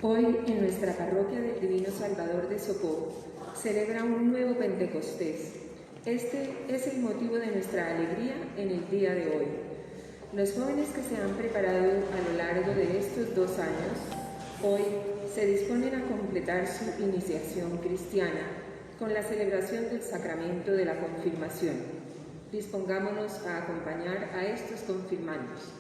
Hoy, en nuestra parroquia del Divino Salvador de Sopó, celebra un nuevo Pentecostés. Este es el motivo de nuestra alegría en el día de hoy. Los jóvenes que se han preparado a lo largo de estos 2 años, hoy se disponen a completar su iniciación cristiana con la celebración del sacramento de la confirmación. Dispongámonos a acompañar a estos confirmandos.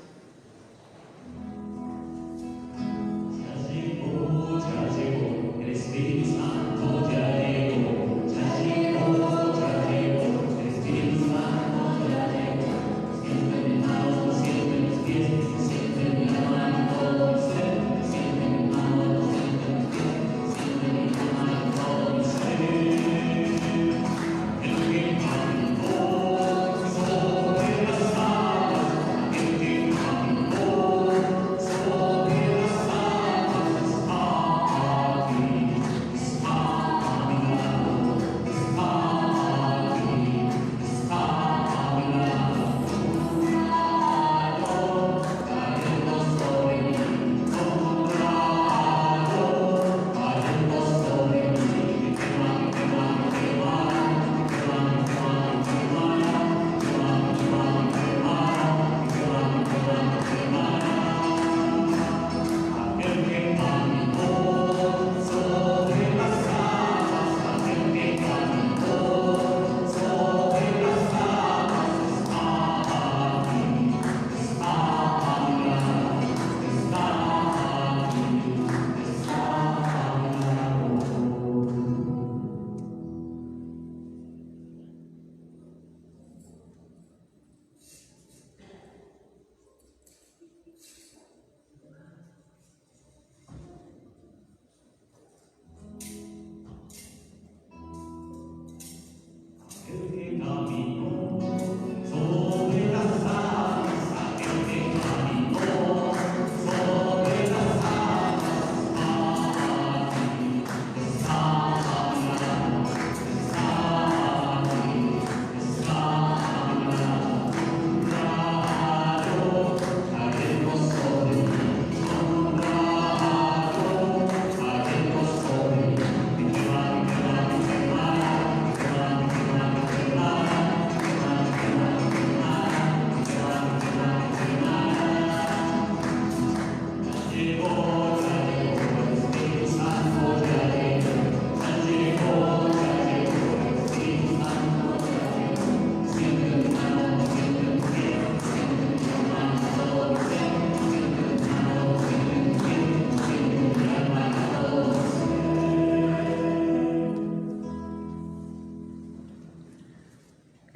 El Espíritu Santo ya llegó, ya llegó, ya llegó, el Espíritu Santo ya llegó. Siente mi mano, siente mis pies, siente mi mano, todo mi ser, siente mi mano, siente mis pies, siente mi mano, todo mi ser. El que caminó sobre las aguas, el que caminó sobre las aguas,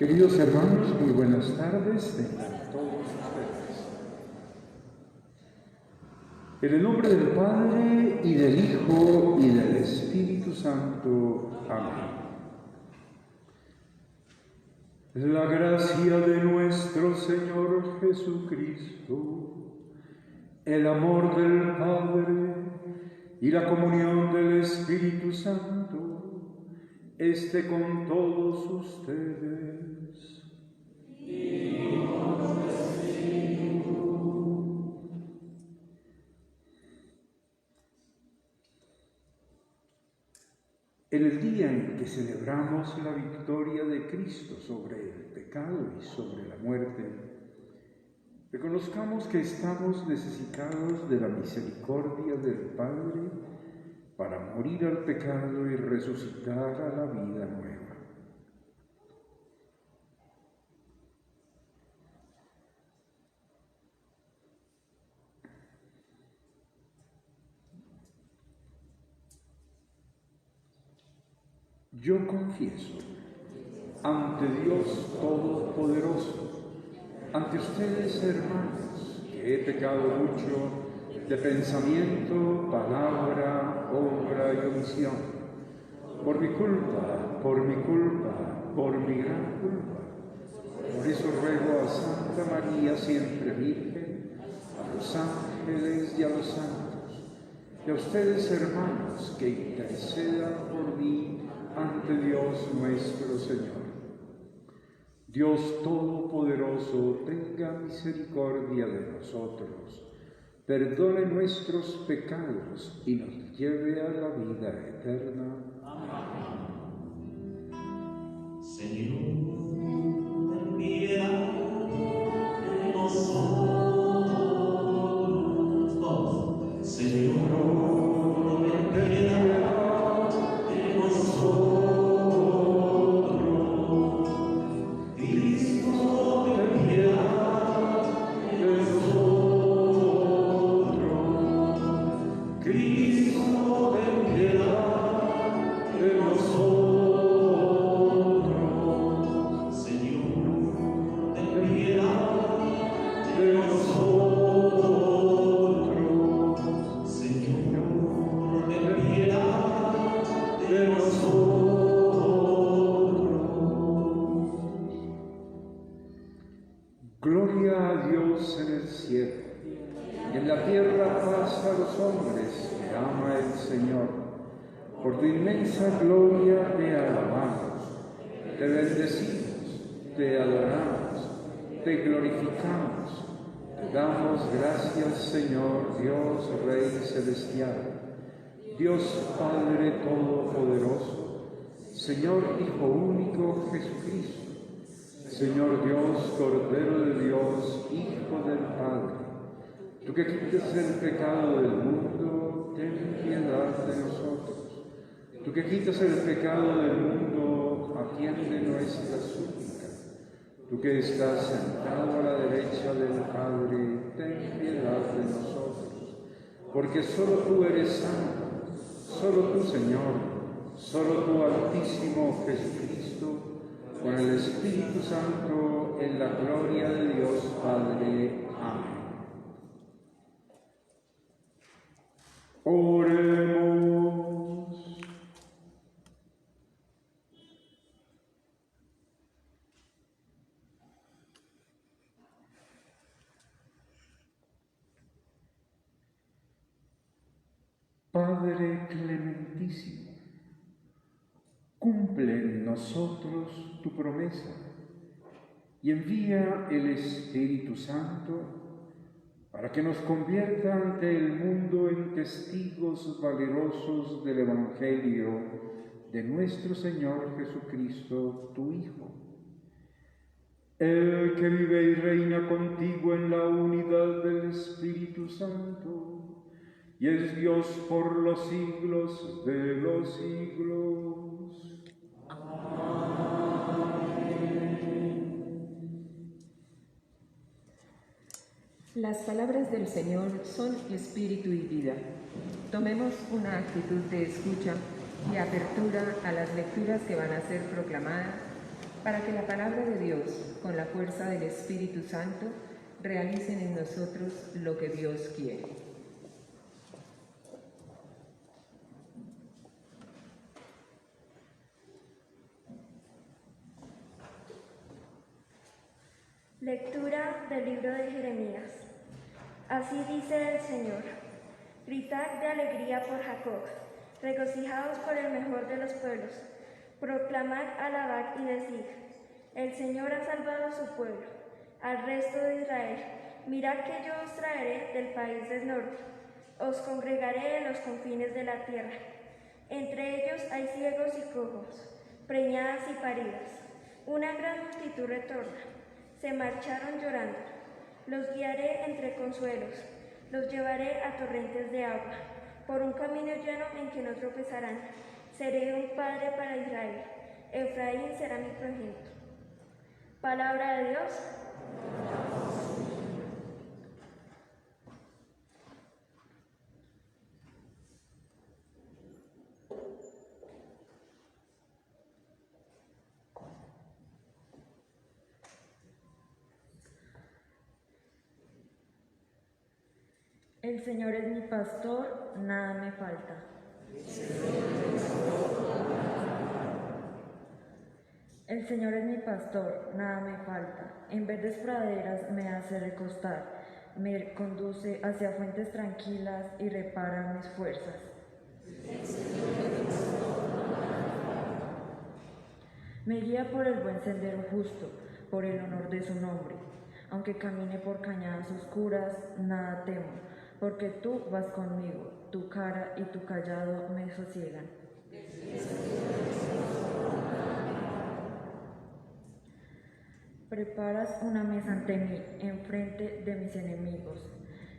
Queridos hermanos, muy buenas tardes, tengan todos ustedes. En el nombre del Padre, y del Hijo, y del Espíritu Santo. Amén. La gracia de nuestro Señor Jesucristo, el amor del Padre y la comunión del Espíritu Santo esté con todos ustedes. Y con tu espíritu. En el día en que celebramos la victoria de Cristo sobre el pecado y sobre la muerte, reconozcamos que estamos necesitados de la misericordia del Padre para morir al pecado y resucitar a la vida nueva. Yo confieso ante Dios Todopoderoso, ante ustedes, hermanos, que he pecado mucho de pensamiento, palabra, obra y omisión, por mi culpa, por mi gran culpa. Por eso ruego a Santa María, siempre Virgen, a los ángeles y a los santos, y a ustedes, hermanos, que intercedan por mí ante Dios nuestro Señor. Dios Todopoderoso, tenga misericordia de nosotros, perdone nuestros pecados y nos lleve a la vida eterna. Señor, ten piedad de nosotros. Señor, ten piedad de nosotros. Cristo, ten piedad de nosotros. Cristo, ten piedad de nosotros. Gloria a Dios en el cielo, y en la tierra paz a los hombres que ama el Señor. Por tu inmensa gloria te alabamos, te bendecimos, te adoramos, te glorificamos, te damos gracias, Señor Dios Rey Celestial, Dios Padre Todopoderoso, Señor Hijo único Jesucristo, Señor Dios, Cordero de Dios, Hijo del Padre, tú que quitas el pecado del mundo, ten piedad de nosotros. Tú que quitas el pecado del mundo, atiende nuestra súplica. Tú que estás sentado a la derecha del Padre, ten piedad de nosotros. Porque solo tú eres santo, solo tú, Señor, solo tú, Altísimo Jesucristo, con el Espíritu Santo, en la gloria de Dios Padre. Amén. Oremos. Padre clementísimo, cumple en nosotros tu promesa y envía el Espíritu Santo para que nos convierta ante el mundo en testigos valerosos del Evangelio de nuestro Señor Jesucristo, tu Hijo. El que vive y reina contigo en la unidad del Espíritu Santo, y es Dios por los siglos de los siglos. Las palabras del Señor son espíritu y vida. Tomemos una actitud de escucha y apertura a las lecturas que van a ser proclamadas para que la palabra de Dios, con la fuerza del Espíritu Santo, realicen en nosotros lo que Dios quiere. Lectura del libro de Jeremías. Así dice el Señor: gritad de alegría por Jacob, regocijaos por el mejor de los pueblos, proclamad, alabad y decid: el Señor ha salvado a su pueblo, al resto de Israel. Mirad que yo os traeré del país del norte, os congregaré en los confines de la tierra. Entre ellos hay ciegos y cojos, preñadas y paridas. Una gran multitud retorna. Se marcharon llorando. Los guiaré entre consuelos, los llevaré a torrentes de agua, por un camino llano en que no tropezarán. Seré un padre para Israel, Efraín será mi progenitor. Palabra de Dios. El Señor es mi pastor, nada me falta. El Señor es mi pastor, nada me falta. En verdes praderas me hace recostar, me conduce hacia fuentes tranquilas y repara mis fuerzas. Me guía por el buen sendero justo, por el honor de su nombre. Aunque camine por cañadas oscuras, nada temo, porque tú vas conmigo, tu cara y tu callado me sosiegan. Preparas una mesa ante mí, enfrente de mis enemigos.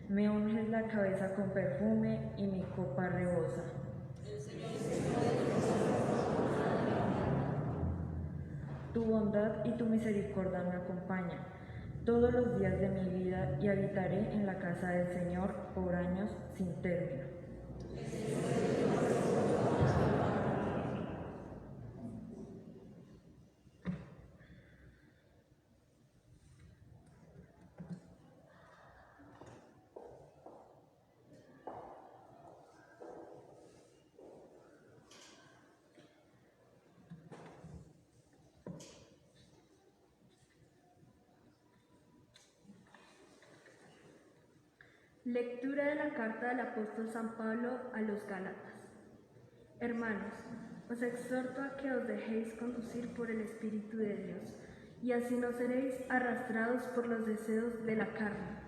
Me unges la cabeza con perfume y mi copa rebosa. Tu bondad y tu misericordia me acompañan todos los días de mi vida y habitaré en la casa del Señor por años sin término. Lectura de la carta del apóstol San Pablo a los Gálatas. Hermanos, os exhorto a que os dejéis conducir por el Espíritu de Dios, y así no seréis arrastrados por los deseos de la carne,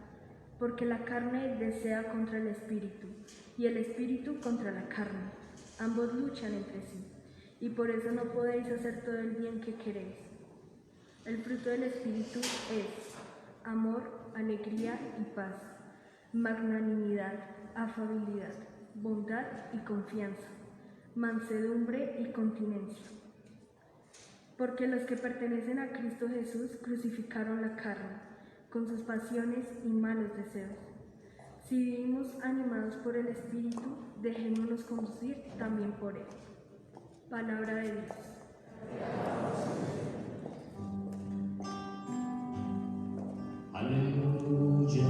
porque la carne desea contra el Espíritu, y el Espíritu contra la carne. Ambos luchan entre sí, y por eso no podéis hacer todo el bien que queréis. El fruto del Espíritu es amor, alegría y paz, magnanimidad, afabilidad, bondad y confianza, mansedumbre y continencia. Porque los que pertenecen a Cristo Jesús crucificaron la carne, con sus pasiones y malos deseos. Si vivimos animados por el Espíritu, dejémonos conducir también por él. Palabra de Dios. Aleluya,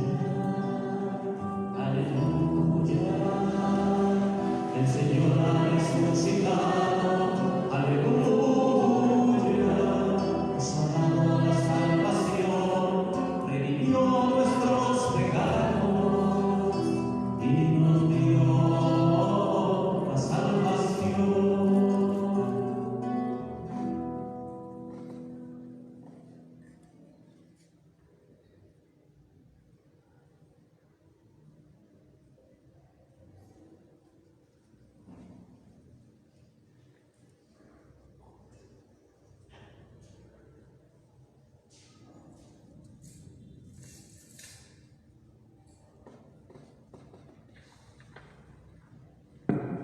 aleluya, el Señor ha resucitado, aleluya, nos ha dado la salvación, redimió nuestros pecados y nos dio la salvación.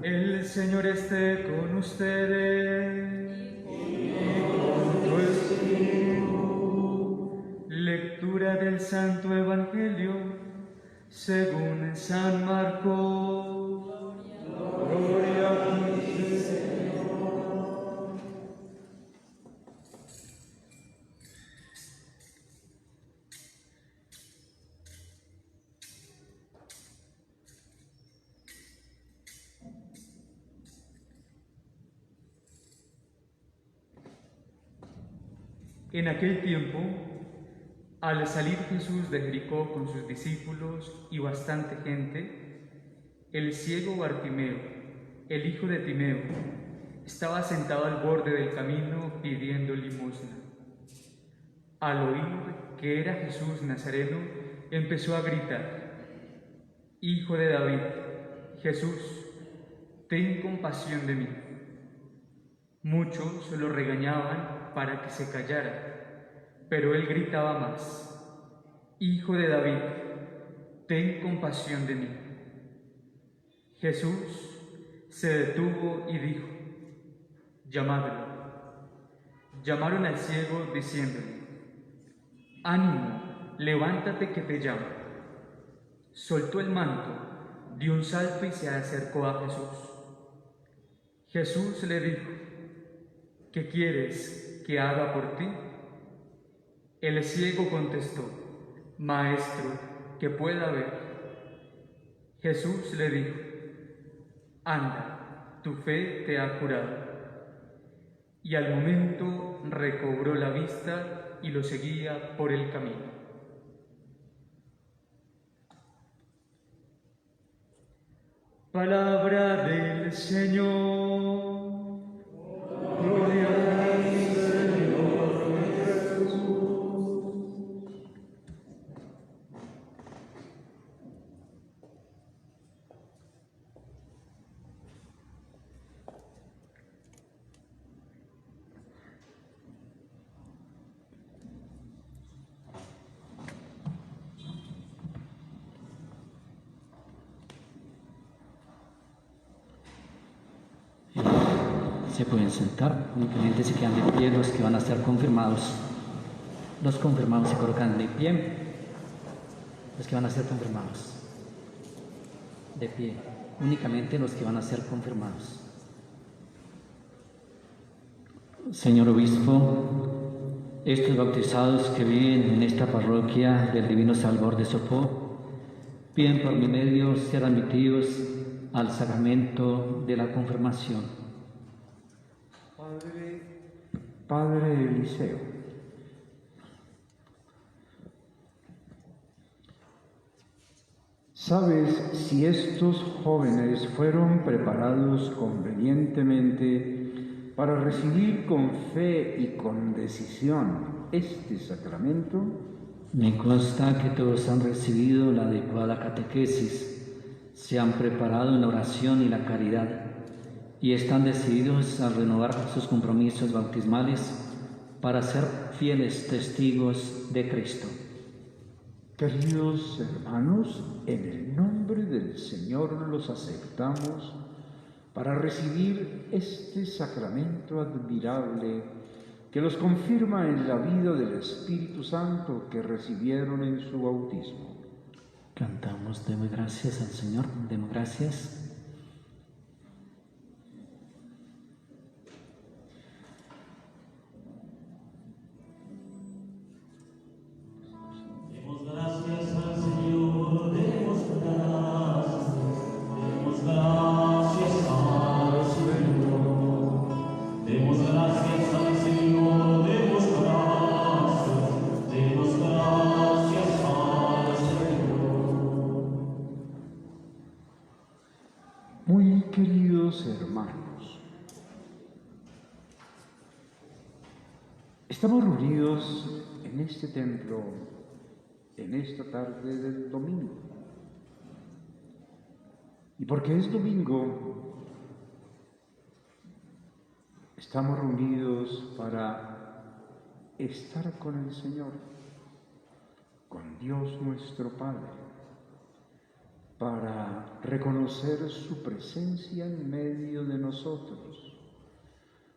El Señor esté con ustedes. Y con tu espíritu. Lectura del Santo Evangelio según San Marcos. Gloria a ti, Señor. En aquel tiempo, al salir Jesús de Jericó con sus discípulos y bastante gente, el ciego Bartimeo, el hijo de Timeo, estaba sentado al borde del camino pidiendo limosna. Al oír que era Jesús Nazareno, empezó a gritar: «Hijo de David, Jesús, ten compasión de mí». Muchos lo regañaban para que se callara, pero él gritaba más: «Hijo de David, ten compasión de mí». Jesús se detuvo y dijo: «Llamadlo». Llamaron al ciego diciéndole: «Ánimo, levántate que te llamo». Soltó el manto, dio un salto y se acercó a Jesús. Jesús le dijo: «¿Qué quieres que haga por ti?». El ciego contestó: «Maestro, que pueda ver». Jesús le dijo: «Anda, tu fe te ha curado». Y al momento recobró la vista y lo seguía por el camino. Palabra del Señor. Gloria a ti, Señor Jesús. Se pueden sentar, únicamente se quedan de pie los que van a ser confirmados. Los confirmados se colocan de pie, los que van a ser confirmados. De pie, únicamente los que van a ser confirmados. Señor Obispo, estos bautizados que viven en esta parroquia del Divino Salvador de Sopó, piden por mi medio ser admitidos al sacramento de la confirmación. Padre Eliseo, ¿sabes si estos jóvenes fueron preparados convenientemente para recibir con fe y con decisión este sacramento? Me consta que todos han recibido la adecuada catequesis, se han preparado en la oración y la caridad y están decididos a renovar sus compromisos bautismales para ser fieles testigos de Cristo. Queridos hermanos, en el nombre del Señor los aceptamos para recibir este sacramento admirable que los confirma en la vida del Espíritu Santo que recibieron en su bautismo. Cantamos, demos gracias al Señor, demos gracias. Demos gracias al Señor, demos gracias al Señor. Demos gracias al Señor, demos gracias al Señor. Muy queridos hermanos, estamos reunidos en este templo en esta tarde del domingo. Y porque es domingo, estamos reunidos para estar con el Señor, con Dios nuestro Padre, para reconocer su presencia en medio de nosotros,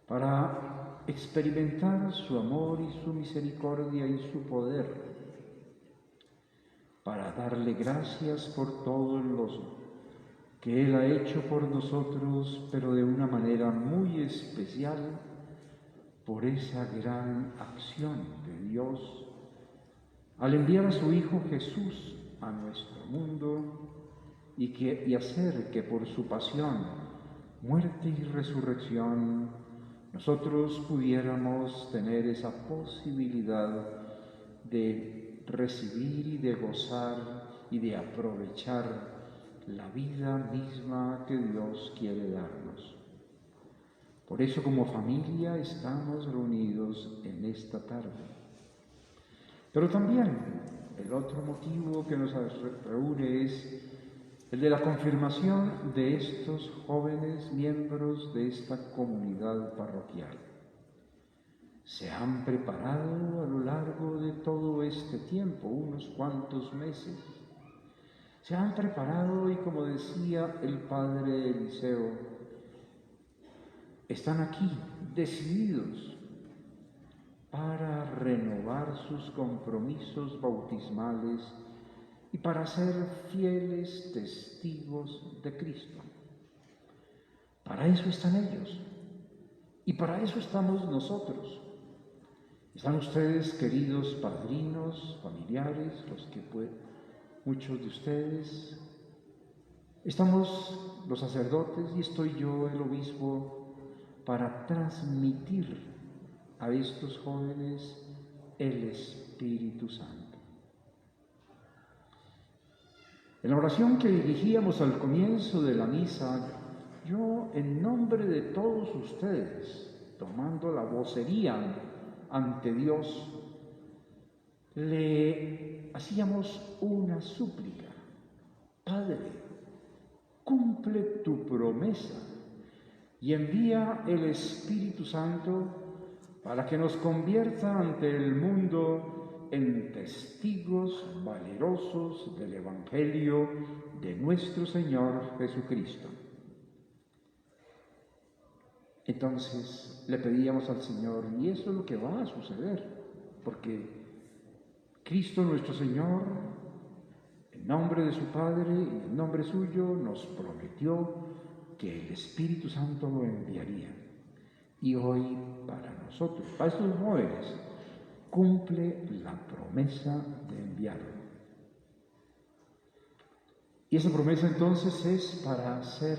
para experimentar su amor y su misericordia y su poder, para darle gracias por todo lo que Él ha hecho por nosotros, pero de una manera muy especial, por esa gran acción de Dios al enviar a su Hijo Jesús a nuestro mundo y hacer que por su pasión, muerte y resurrección nosotros pudiéramos tener esa posibilidad de recibir y de gozar y de aprovechar la vida misma que Dios quiere darnos. Por eso como familia estamos reunidos en esta tarde. Pero también el otro motivo que nos reúne es el de la confirmación de estos jóvenes miembros de esta comunidad parroquial. Se han preparado a lo largo de todo este tiempo, unos cuantos meses. Se han preparado y, como decía el padre Eliseo, están aquí decididos para renovar sus compromisos bautismales y para ser fieles testigos de Cristo. Para eso están ellos y para eso estamos nosotros. Están ustedes, queridos padrinos, familiares, muchos de ustedes. Estamos los sacerdotes y estoy yo, el obispo, para transmitir a estos jóvenes el Espíritu Santo. En la oración que dirigíamos al comienzo de la misa, yo, en nombre de todos ustedes, tomando la vocería ante Dios, le hacíamos una súplica. Padre, cumple tu promesa y envía el Espíritu Santo para que nos convierta ante el mundo en testigos valerosos del Evangelio de nuestro Señor Jesucristo. Entonces le pedíamos al Señor, y eso es lo que va a suceder, porque Cristo nuestro Señor, en nombre de su Padre y en nombre suyo, nos prometió que el Espíritu Santo lo enviaría. Y hoy para nosotros, para estos jóvenes, cumple la promesa de enviarlo. Y esa promesa entonces es para ser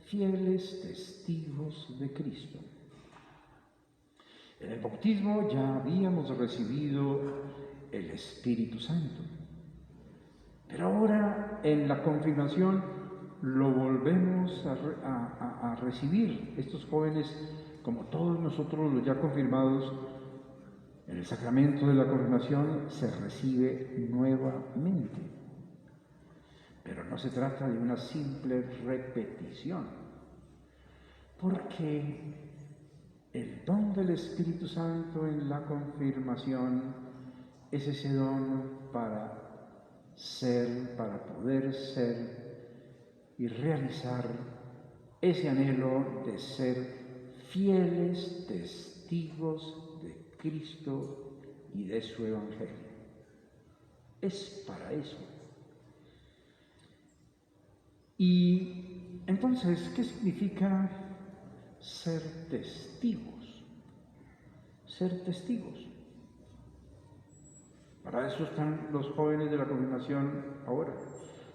fieles testigos de Cristo. En el bautismo ya habíamos recibido el Espíritu Santo, pero ahora en la confirmación lo volvemos a recibir. Estos jóvenes, como todos nosotros los ya confirmados, en el sacramento de la confirmación se recibe nuevamente. Pero no se trata de una simple repetición, porque el don del Espíritu Santo en la confirmación es ese don para poder ser y realizar ese anhelo de ser fieles testigos de Cristo y de su Evangelio. Es para eso. Y entonces, ¿qué significa ser testigos? Ser testigos. Para eso están los jóvenes de la confirmación ahora.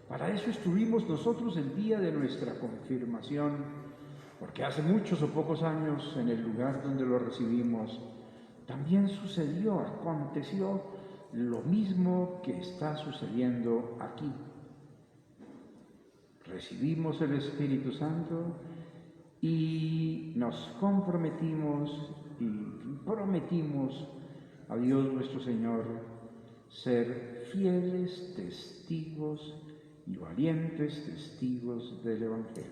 Para eso estuvimos nosotros el día de nuestra confirmación, porque hace muchos o pocos años, en el lugar donde lo recibimos, también aconteció lo mismo que está sucediendo aquí. Recibimos el Espíritu Santo y nos comprometimos y prometimos a Dios nuestro Señor ser fieles testigos y valientes testigos del Evangelio.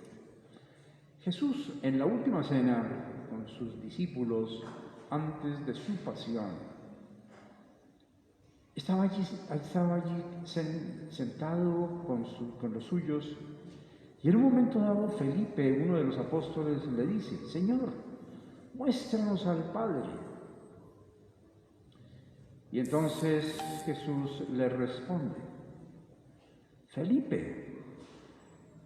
Jesús, en la última cena con sus discípulos antes de su pasión, estaba allí sentado con los suyos, y en un momento dado Felipe, uno de los apóstoles, le dice: Señor, muéstranos al Padre. Y entonces Jesús le responde: Felipe,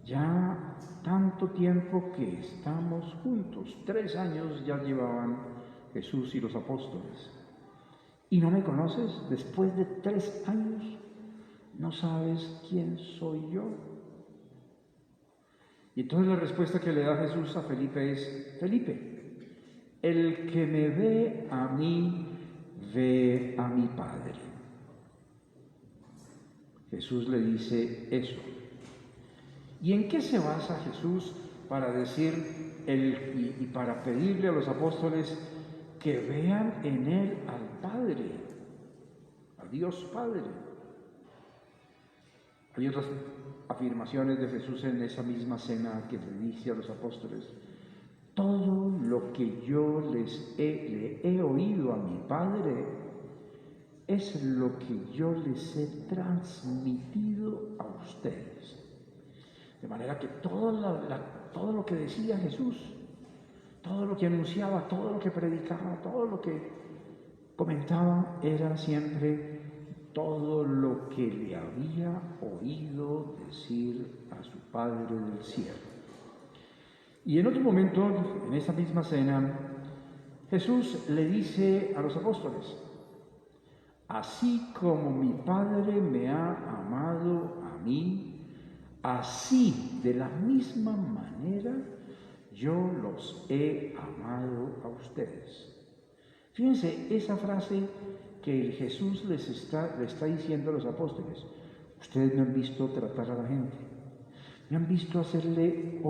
ya tanto tiempo que estamos juntos, 3 años ya llevaban Jesús y los apóstoles, ¿y no me conoces? Después de 3 años, ¿no sabes quién soy yo? Y entonces la respuesta que le da Jesús a Felipe es: Felipe, el que me ve a mí, ve a mi Padre. Jesús le dice eso. ¿Y en qué se basa Jesús para decir y para pedirle a los apóstoles que vean en Él al Padre, a Dios Padre? Hay otras afirmaciones de Jesús en esa misma cena que le dice a los apóstoles: todo lo que yo le he oído a mi Padre es lo que yo les he transmitido a ustedes. De manera que todo lo que decía Jesús, todo lo que anunciaba, todo lo que predicaba, todo lo que comentaba, era siempre todo lo que le había oído decir a su Padre del cielo. Y en otro momento, en esa misma cena, Jesús le dice a los apóstoles: así como mi Padre me ha amado a mí, así, de la misma manera, yo los he amado a ustedes. Fíjense esa frase que Jesús le está diciendo a los apóstoles: ustedes me han visto tratar a la gente, me han visto hacerle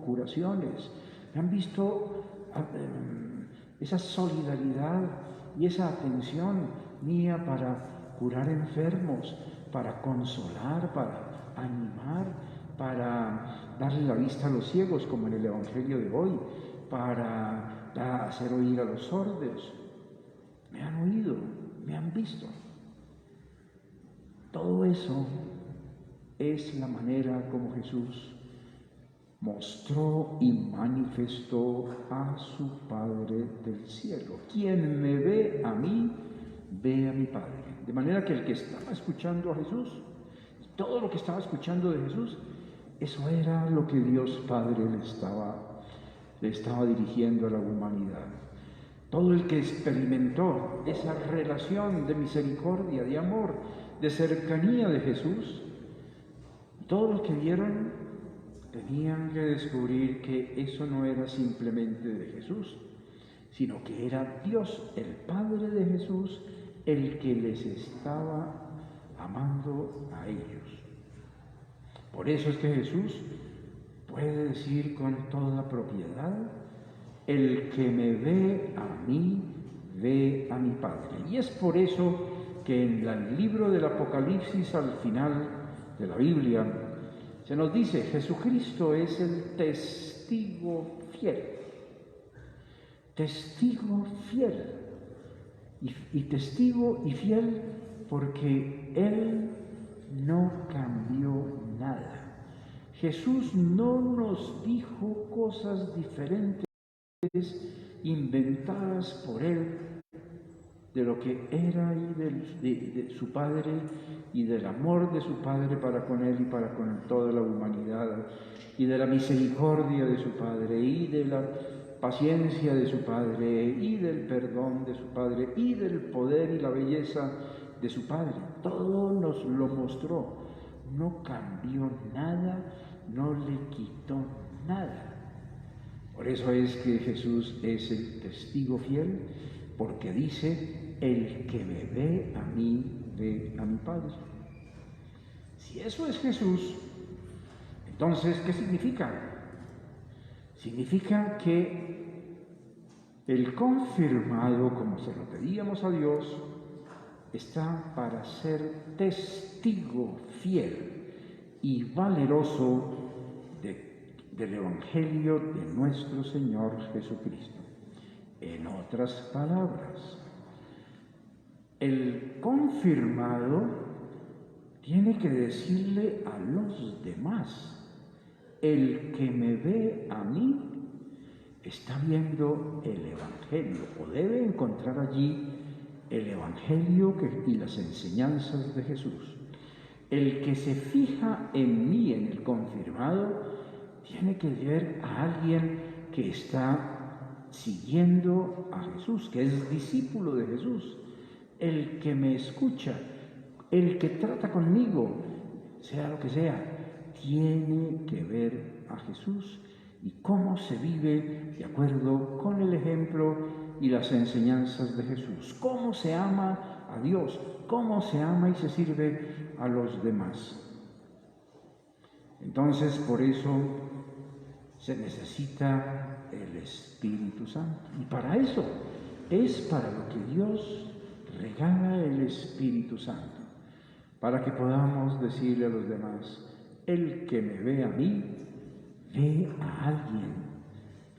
curaciones, me han visto esa solidaridad y esa atención mía para curar enfermos, para consolar, para animar, para darle la vista a los ciegos, como en el Evangelio de hoy, para hacer oír a los sordos. Me han oído, me han visto. Todo eso es la manera como Jesús mostró y manifestó a su Padre del cielo. Quien me ve a mí, ve a mi Padre. De manera que el que estaba escuchando a Jesús, todo lo que estaba escuchando de Jesús, eso era lo que Dios Padre le estaba dirigiendo a la humanidad. Todo el que experimentó esa relación de misericordia, de amor, de cercanía de Jesús, todos los que vieron tenían que descubrir que eso no era simplemente de Jesús, sino que era Dios, el Padre de Jesús, el que les estaba amando a ellos. Por eso es que Jesús puede decir con toda propiedad: el que me ve a mí, ve a mi Padre. Y es por eso que en el libro del Apocalipsis, al final de la Biblia, se nos dice: Jesucristo es el testigo fiel. Testigo fiel. Y testigo y fiel porque Él no cambió nada. Jesús no nos dijo cosas diferentes, inventadas por Él, de lo que era y de su Padre y del amor de su Padre para con Él y para con toda la humanidad, y de la misericordia de su Padre y de la paciencia de su Padre y del perdón de su Padre y del poder y la belleza de su Padre. Todo nos lo mostró, no cambió nada, no le quitó nada. Por eso es que Jesús es el testigo fiel, porque dice: el que me ve a mí, ve a mi Padre. Si eso es Jesús, entonces, ¿qué significa? Significa que el confirmado, como se lo pedíamos a Dios, está para ser testigo fiel y valeroso del Evangelio de nuestro Señor Jesucristo. En otras palabras, el confirmado tiene que decirle a los demás: el que me ve a mí está viendo el Evangelio, o debe encontrar allí el Evangelio y las enseñanzas de Jesús. El que se fija en mí, en el confirmado, tiene que ver a alguien que está siguiendo a Jesús, que es discípulo de Jesús. El que me escucha, el que trata conmigo, sea lo que sea, tiene que ver a Jesús y cómo se vive de acuerdo con el ejemplo y las enseñanzas de Jesús. Cómo se ama a Dios, cómo se ama y se sirve a los demás. Entonces, por eso se necesita el Espíritu Santo. Y para eso es para lo que Dios regala el Espíritu Santo, para que podamos decirle a los demás: el que me ve a mí, ve a alguien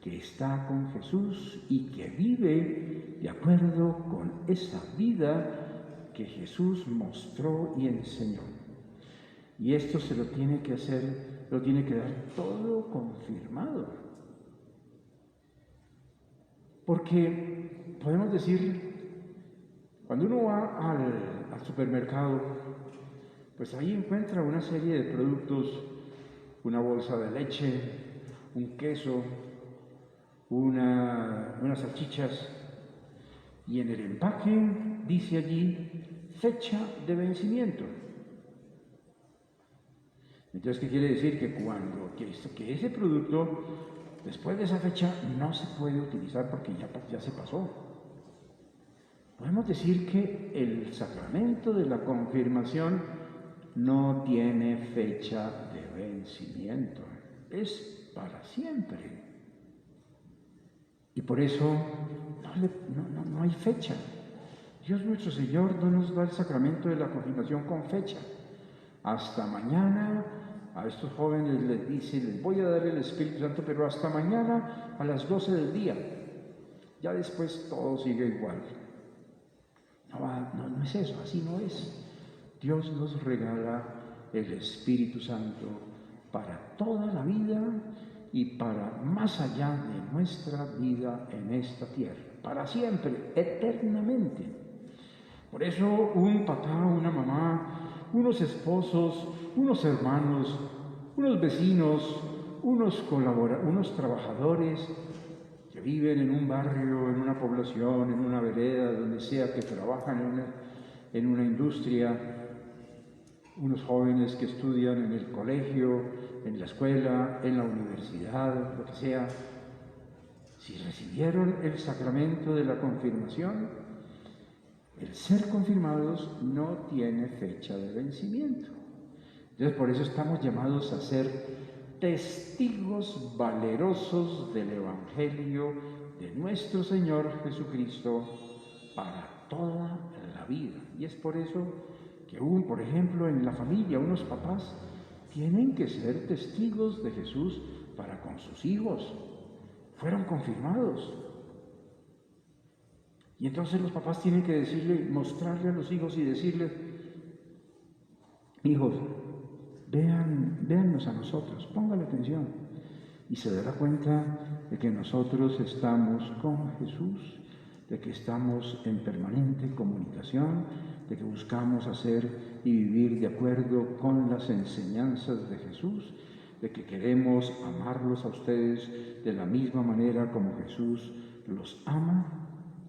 que está con Jesús y que vive de acuerdo con esa vida que Jesús mostró y enseñó. Y esto se lo tiene que hacer, lo tiene que dar todo confirmado. Porque podemos decir, cuando uno va al supermercado, pues ahí encuentra una serie de productos: una bolsa de leche, un queso, unas salchichas, y en el empaque dice allí fecha de vencimiento. Entonces, ¿qué quiere decir? Que ese producto, después de esa fecha, no se puede utilizar porque ya se pasó. Podemos decir que el sacramento de la confirmación no tiene fecha de vencimiento, es para siempre. Y por eso no hay fecha. Dios nuestro Señor no nos da el sacramento de la confirmación con fecha. Hasta mañana, a estos jóvenes les dice: les voy a dar el Espíritu Santo, pero hasta mañana a las 12 del día. Ya después todo sigue igual. No es eso, así no es. Dios nos regala el Espíritu Santo para toda la vida y para más allá de nuestra vida en esta tierra, para siempre, eternamente. Por eso un papá, una mamá, unos esposos, unos hermanos, unos vecinos, unos trabajadores que viven en un barrio, en una población, en una vereda, donde sea que trabajan en una industria, unos jóvenes que estudian en el colegio, en la escuela, en la universidad, lo que sea, si recibieron el sacramento de la confirmación, el ser confirmados no tiene fecha de vencimiento. Entonces, por eso estamos llamados a ser testigos valerosos del Evangelio de nuestro Señor Jesucristo para toda la vida. Y es por eso que por ejemplo, en la familia, unos papás tienen que ser testigos de Jesús para con sus hijos. Fueron confirmados. Y entonces los papás tienen que mostrarle a los hijos y decirles: hijos, véannos a nosotros, póngale atención. Y se dará cuenta de que nosotros estamos con Jesús, de que estamos en permanente comunicación, de que buscamos hacer y vivir de acuerdo con las enseñanzas de Jesús, de que queremos amarlos a ustedes de la misma manera como Jesús los ama,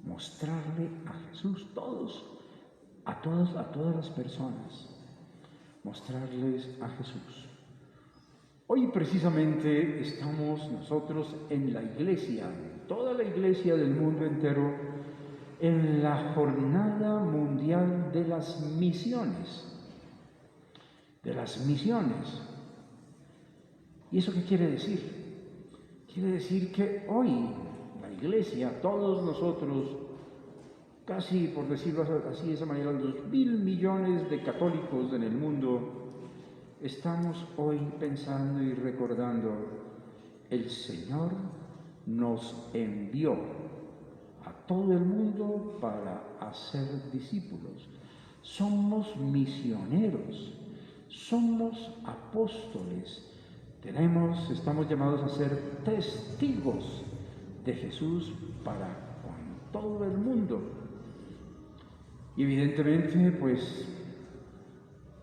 mostrarle a Jesús, a todas las personas, mostrarles a Jesús. Hoy precisamente estamos nosotros en la iglesia, toda la iglesia del mundo entero, en la Jornada Mundial de las Misiones. ¿Y eso qué quiere decir? Quiere decir que hoy la iglesia, todos nosotros, casi por decirlo así de esa manera, 2.000 millones de católicos en el mundo, estamos hoy pensando y recordando: el Señor nos envió a todo el mundo para hacer discípulos. Somos misioneros, somos apóstoles, estamos llamados a ser testigos de Jesús para con todo el mundo. Y evidentemente, pues,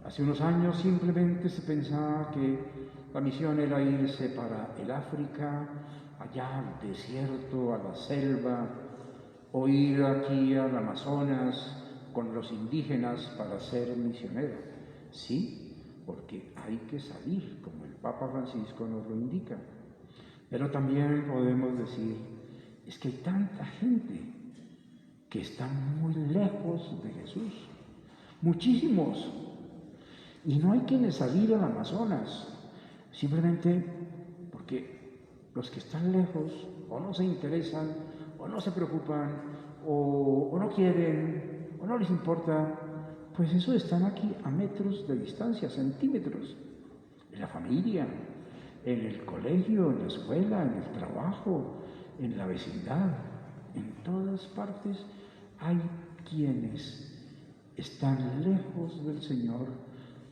hace unos años simplemente se pensaba que la misión era irse para el África, allá al desierto, a la selva, o ir aquí al Amazonas con los indígenas para ser misionero. Sí, porque hay que salir, como el Papa Francisco nos lo indica. Pero también podemos decir, es que hay tanta gente que está muy lejos de Jesús, muchísimos, y no hay que salir al Amazonas, simplemente porque los que están lejos o no se interesan, o no se preocupan, o no quieren, o no les importa, pues eso están aquí a metros de distancia, centímetros, en la familia, en el colegio, en la escuela, en el trabajo, en la vecindad, en todas partes hay quienes están lejos del Señor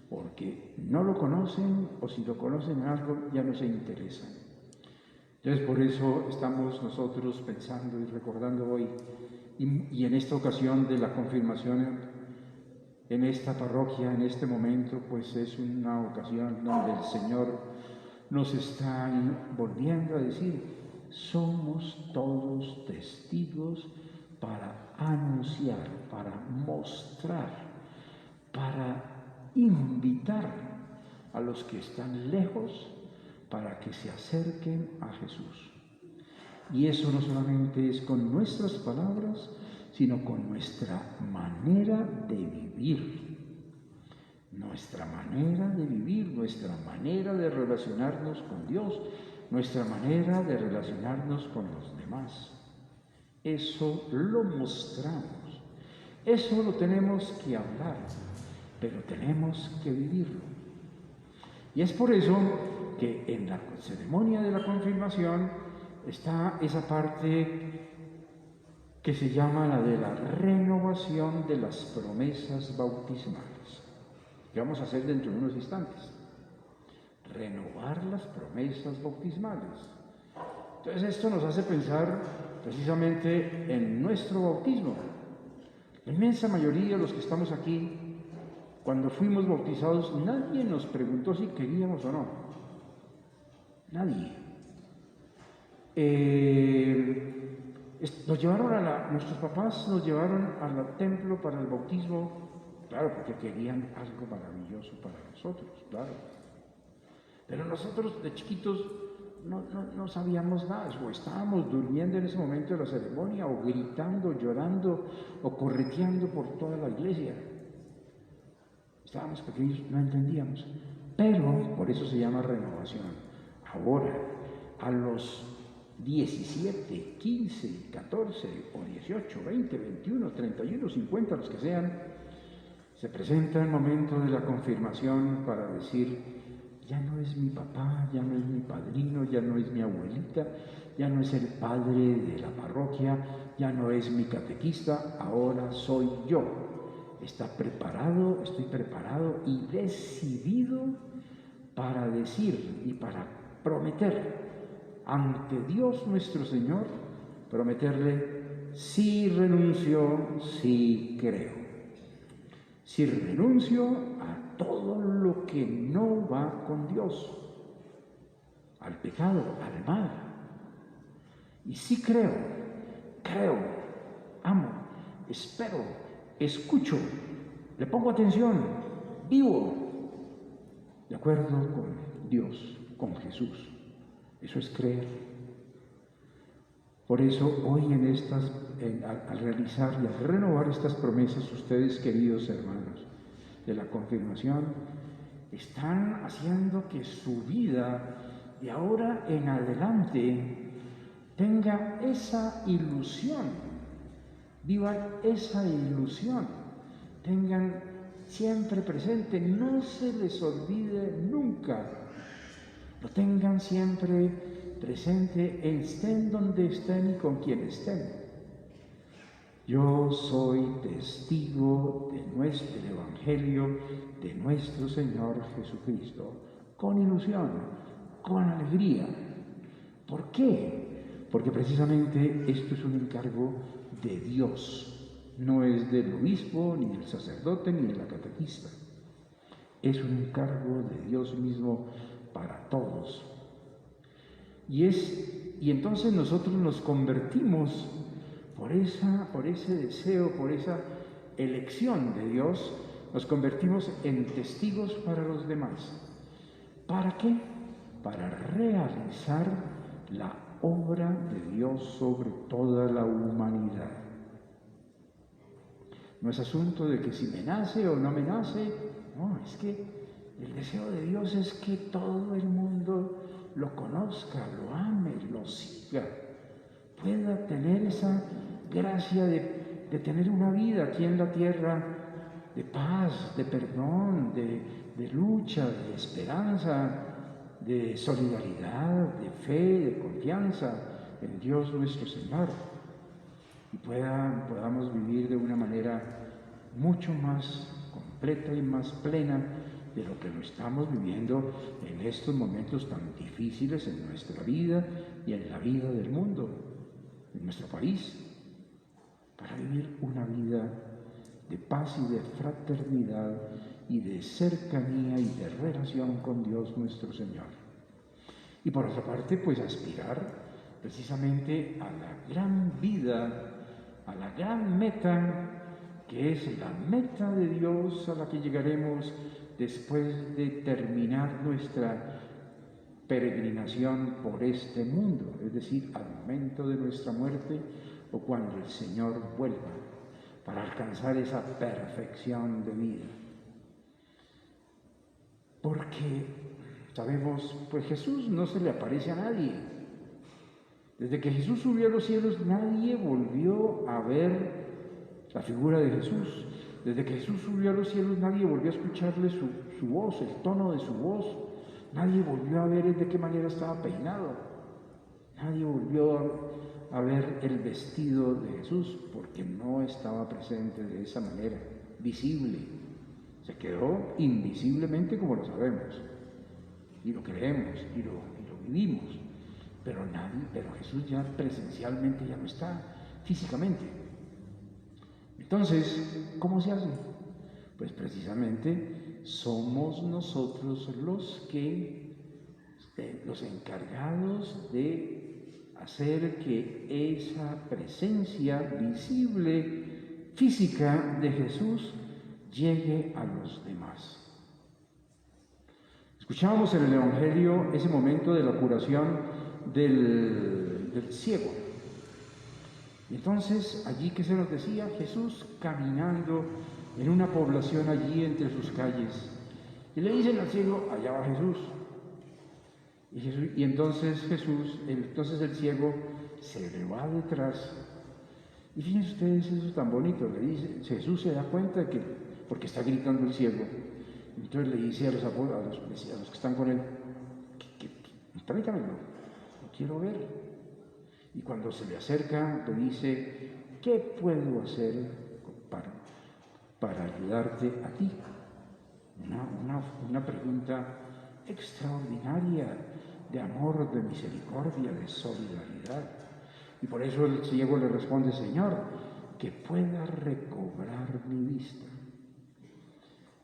porque no lo conocen, o si lo conocen algo ya no se interesan. Entonces por eso estamos nosotros pensando y recordando hoy, y en esta ocasión de la confirmación, en esta parroquia, en este momento, pues es una ocasión donde el Señor nos está volviendo a decir: somos todos testigos para anunciar, para mostrar, para invitar a los que están lejos para que se acerquen a Jesús. Y eso no solamente es con nuestras palabras, sino con nuestra manera de vivir. Nuestra manera de vivir, nuestra manera de relacionarnos con Dios, nuestra manera de relacionarnos con los demás. Eso lo mostramos, eso lo tenemos que hablar, pero tenemos que vivirlo. Y es por eso que en la ceremonia de la confirmación está esa parte que se llama la de la renovación de las promesas bautismales, que vamos a hacer dentro de unos instantes. renovar las promesas bautismales. Entonces esto nos hace pensar precisamente en nuestro bautismo. La inmensa mayoría de los que estamos aquí, cuando fuimos bautizados, nadie nos preguntó si queríamos o no. Nadie. Nuestros papás nos llevaron al templo para el bautismo, claro, porque querían algo maravilloso para nosotros, claro. Pero nosotros de chiquitos no sabíamos nada, o estábamos durmiendo en ese momento de la ceremonia, o gritando, llorando, o correteando por toda la iglesia. Estábamos pequeños, no entendíamos, pero por eso se llama renovación. Ahora, a los 17, 15, 14 o 18, 20, 21, 31, 50, los que sean, se presenta el momento de la confirmación para decir: ya no es mi papá, ya no es mi padrino, ya no es mi abuelita, ya no es el padre de la parroquia, ya no es mi catequista, ahora soy yo. Estoy preparado y decidido para decir y para prometer ante Dios nuestro Señor, prometerle: sí renuncio, sí creo. Sí renuncio a todo lo que no va con Dios, al pecado, al mal. Y sí creo, amo, espero, escucho, le pongo atención, vivo de acuerdo con Dios, con Jesús. Eso es creer. Por eso hoy al realizar y al renovar estas promesas, ustedes, queridos hermanos de la confirmación, están haciendo que su vida de ahora en adelante tenga esa ilusión, vivan esa ilusión, tengan siempre presente, no se les olvide nunca, lo tengan siempre presente, estén donde estén y con quien estén. Yo soy testigo del Evangelio de nuestro Señor Jesucristo, con ilusión, con alegría. ¿Por qué? Porque precisamente esto es un encargo de Dios, no es del obispo, ni del sacerdote, ni de la catequista. Es un encargo de Dios mismo para todos. Y entonces nosotros nos convertimos por ese deseo, por esa elección de Dios, nos convertimos en testigos para los demás. ¿Para qué? Para realizar la obra de Dios sobre toda la humanidad. No es asunto de que si me nace o no me nace, no, es que el deseo de Dios es que todo el mundo lo conozca, lo ame, lo siga, pueda tener esa gracia de tener una vida aquí en la tierra de paz, de perdón, de lucha, de esperanza, de solidaridad, de fe, de confianza en Dios nuestro Señor, y podamos vivir de una manera mucho más completa y más plena de lo que lo estamos viviendo en estos momentos tan difíciles en nuestra vida y en la vida del mundo, en nuestro país, para vivir una vida de paz y de fraternidad y de cercanía y de relación con Dios nuestro Señor. Y por otra parte, pues aspirar precisamente a la gran vida, a la gran meta, que es la meta de Dios a la que llegaremos después de terminar nuestra peregrinación por este mundo, es decir, al momento de nuestra muerte o cuando el Señor vuelva, para alcanzar esa perfección de vida. Porque sabemos, pues Jesús no se le aparece a nadie. Desde que Jesús subió a los cielos, nadie volvió a ver la figura de Jesús. Desde que Jesús subió a los cielos, nadie volvió a escucharle su voz, el tono de su voz. Nadie volvió a ver de qué manera estaba peinado. Nadie volvió a ver el vestido de Jesús, porque no estaba presente de esa manera, visible. Se quedó invisiblemente, como lo sabemos. y lo creemos y lo vivimos, pero Jesús ya presencialmente ya no está, físicamente. Entonces, ¿cómo se hace? Pues precisamente somos nosotros los encargados de hacer que esa presencia visible, física de Jesús llegue a los demás. Escuchábamos en el Evangelio ese momento de la curación del ciego. Y entonces, allí, ¿qué se nos decía? Jesús caminando en una población allí entre sus calles. Y le dicen al ciego, allá va Jesús. Y entonces el ciego se le va detrás. Y fíjense ustedes, eso es tan bonito. Le dice, Jesús se da cuenta de que, porque está gritando el ciego, entonces le dice a los que están con él, tráigamelo, lo quiero ver. Y cuando se le acerca, le dice, ¿qué puedo hacer para ayudarte a ti? Una pregunta extraordinaria de amor, de misericordia, de solidaridad. Y por eso el ciego le responde, Señor, que pueda recobrar mi vista.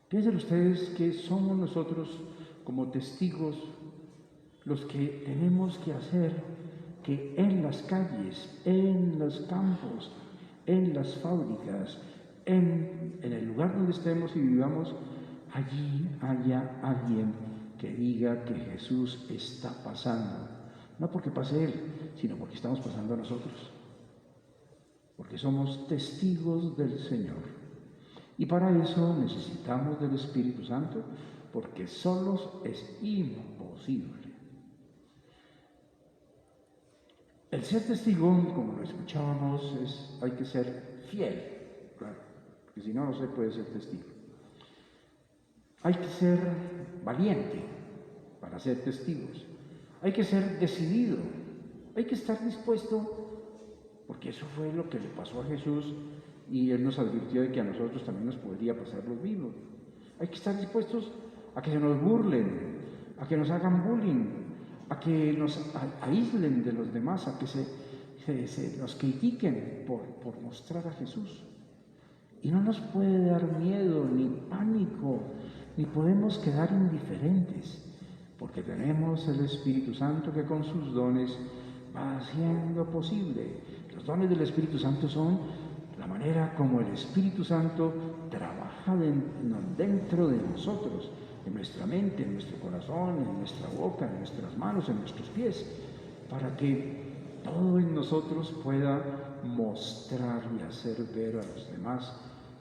Piensen ustedes que somos nosotros como testigos los que tenemos que hacer que en las calles, en los campos, en las fábricas, en el lugar donde estemos y vivamos, allí haya alguien que diga que Jesús está pasando. No porque pase Él, sino porque estamos pasando nosotros. Porque somos testigos del Señor. Y para eso necesitamos del Espíritu Santo, porque solos es imposible. El ser testigo, como lo escuchábamos, hay que ser fiel, claro, porque si no, no se puede ser testigo. Hay que ser valiente para ser testigos. Hay que ser decidido. Hay que estar dispuesto, porque eso fue lo que le pasó a Jesús y Él nos advirtió de que a nosotros también nos podría pasar lo mismo. Hay que estar dispuestos a que se nos burlen, a que nos hagan bullying, a que nos aíslen de los demás, a que se nos critiquen por mostrar a Jesús. Y no nos puede dar miedo ni pánico, ni podemos quedar indiferentes, porque tenemos el Espíritu Santo que con sus dones va haciendo posible. Los dones del Espíritu Santo son la manera como el Espíritu Santo trabaja dentro de nosotros, en nuestra mente, en nuestro corazón, en nuestra boca, en nuestras manos, en nuestros pies, para que todo en nosotros pueda mostrar y hacer ver a los demás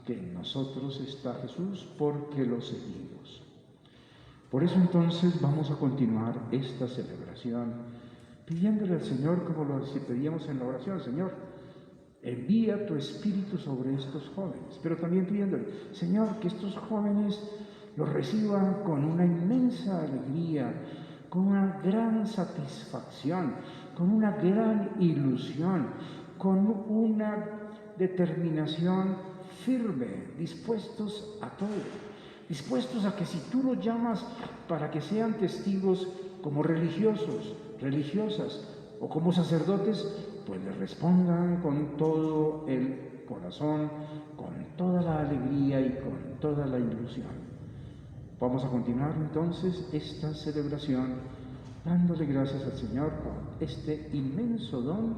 que en nosotros está Jesús, porque lo seguimos. Por eso entonces vamos a continuar esta celebración pidiéndole al Señor, como lo pedíamos en la oración, Señor, envía tu Espíritu sobre estos jóvenes, pero también pidiéndole, Señor, que estos jóvenes los reciban con una inmensa alegría, con una gran satisfacción, con una gran ilusión, con una determinación firme, dispuestos a todo, dispuestos a que si tú los llamas para que sean testigos como religiosos, religiosas o como sacerdotes, pues les respondan con todo el corazón, con toda la alegría y con toda la ilusión. Vamos a continuar entonces esta celebración dándole gracias al Señor por este inmenso don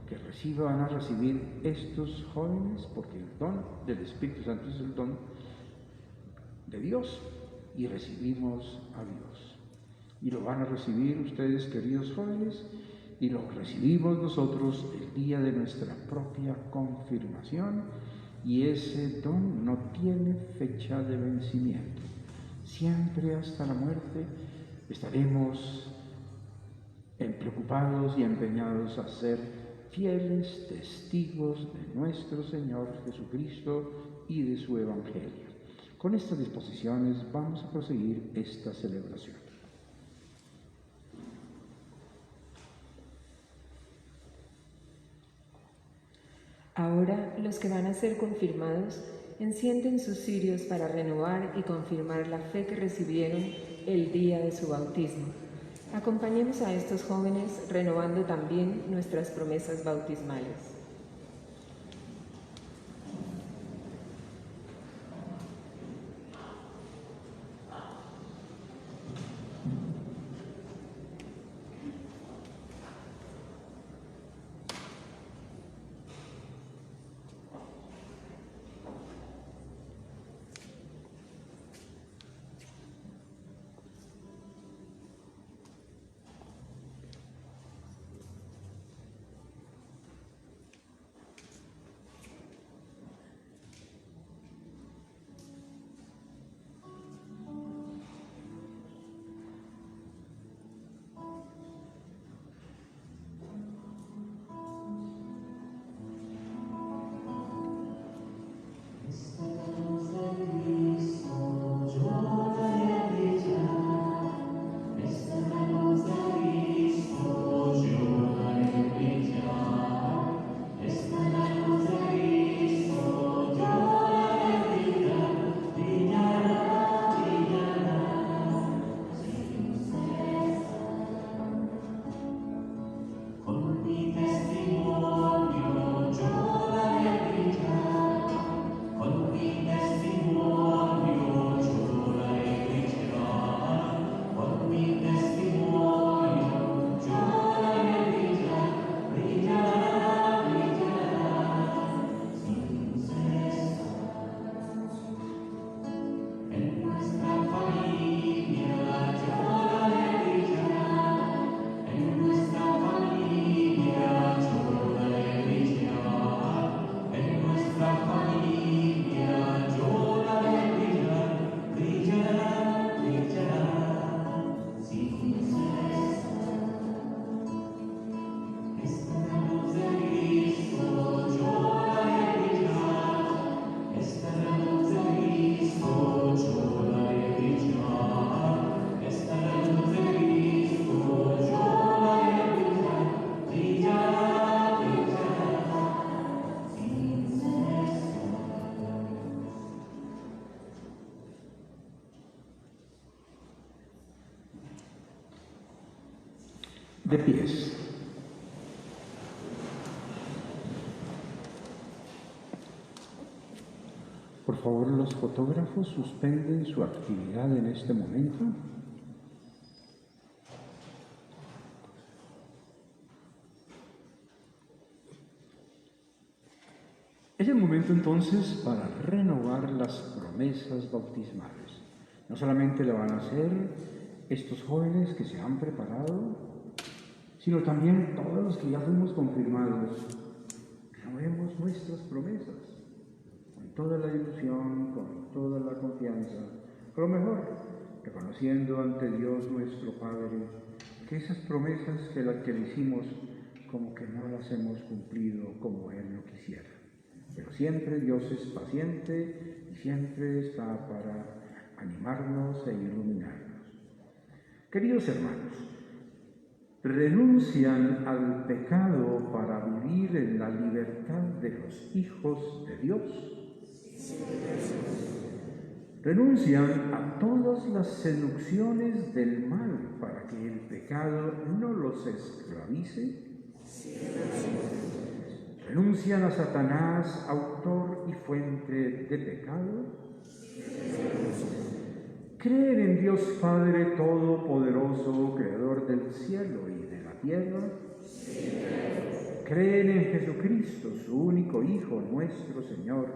que van a recibir estos jóvenes, porque el don del Espíritu Santo es el don de Dios y recibimos a Dios. Y lo van a recibir ustedes, queridos jóvenes, y lo recibimos nosotros el día de nuestra propia confirmación, y ese don no tiene fecha de vencimiento. Siempre hasta la muerte estaremos preocupados y empeñados a ser fieles testigos de nuestro Señor Jesucristo y de su Evangelio. Con estas disposiciones vamos a proseguir esta celebración. Ahora los que van a ser confirmados encienden sus cirios para renovar y confirmar la fe que recibieron el día de su bautismo. Acompañemos a estos jóvenes renovando también nuestras promesas bautismales. De pies. Por favor, los fotógrafos suspenden su actividad en este momento. Es el momento entonces para renovar las promesas bautismales. No solamente lo van a hacer estos jóvenes que se han preparado, sino también todos los que ya fuimos confirmados. Renovemos nuestras promesas con toda la ilusión, con toda la confianza, con lo mejor, reconociendo ante Dios nuestro Padre que esas promesas que las que le hicimos como que no las hemos cumplido como Él lo quisiera. Pero siempre Dios es paciente y siempre está para animarnos e iluminarnos. Queridos hermanos, ¿renuncian al pecado para vivir en la libertad de los hijos de Dios? ¿Renuncian a todas las seducciones del mal para que el pecado no los esclavice? ¿Renuncian a Satanás, autor y fuente de pecado? ¿Creen en Dios Padre Todopoderoso, Creador del cielo y de la tierra? ¿Creen en Jesucristo, su único Hijo, nuestro Señor,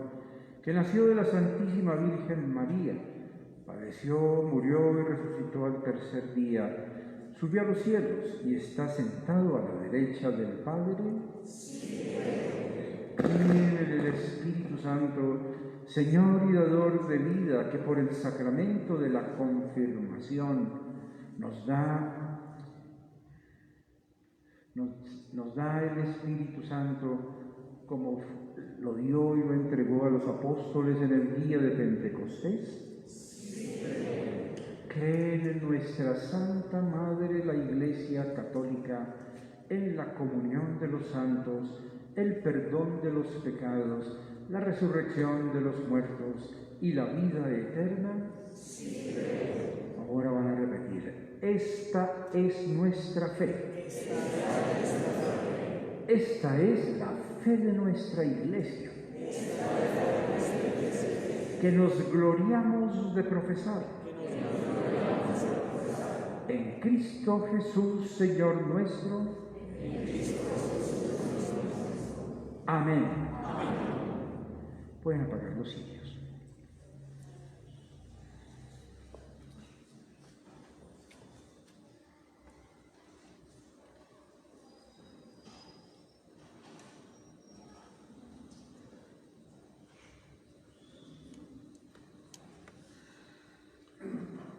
que nació de la Santísima Virgen María, padeció, murió y resucitó al tercer día, subió a los cielos y está sentado a la derecha del Padre? ¿Creen en el Espíritu Santo, Señor y dador de vida, que por el sacramento de la confirmación nos da el Espíritu Santo como lo dio y lo entregó a los apóstoles en el día de Pentecostés? ¿Creen en nuestra Santa Madre, la Iglesia Católica, en la comunión de los santos, el perdón de los pecados, la resurrección de los muertos y la vida eterna? ahora van a repetir: esta es nuestra fe. Esta es la fe de nuestra Iglesia, que nos gloriamos de profesar. En Cristo Jesús, Señor nuestro. Amén. Pueden apagar los cirios.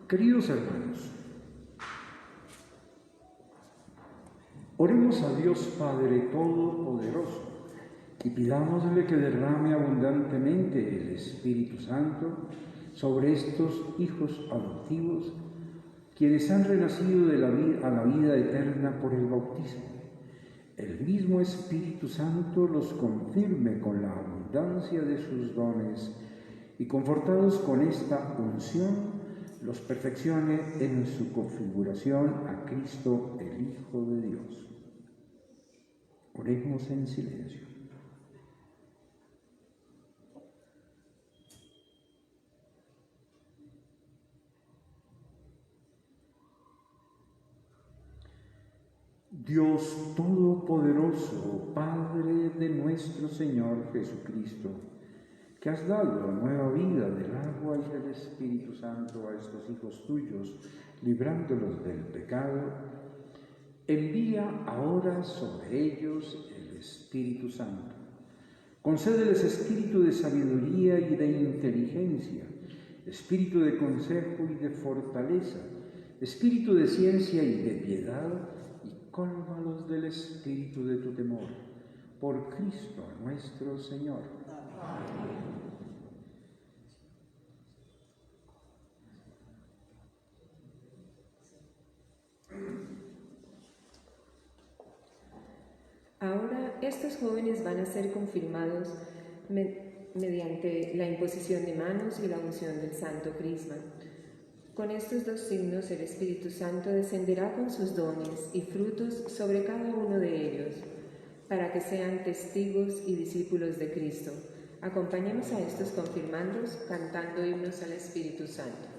Queridos hermanos, oremos a Dios Padre Todopoderoso y pidámosle que derrame abundantemente el Espíritu Santo sobre estos hijos adoptivos, quienes han renacido a la vida eterna por el bautismo. El mismo Espíritu Santo los confirme con la abundancia de sus dones y, confortados con esta unción, los perfeccione en su configuración a Cristo, el Hijo de Dios. Oremos en silencio. Dios Todopoderoso, Padre de nuestro Señor Jesucristo, que has dado nueva vida del agua y del Espíritu Santo a estos hijos tuyos, librándolos del pecado, envía ahora sobre ellos el Espíritu Santo. Concédeles espíritu de sabiduría y de inteligencia, espíritu de consejo y de fortaleza, espíritu de ciencia y de piedad, y cólmalos del espíritu de tu temor. Por Cristo nuestro Señor. Amén. Ahora estos jóvenes van a ser confirmados mediante la imposición de manos y la unción del Santo Crisma. Con estos dos signos el Espíritu Santo descenderá con sus dones y frutos sobre cada uno de ellos, para que sean testigos y discípulos de Cristo. Acompañemos a estos confirmandos cantando himnos al Espíritu Santo.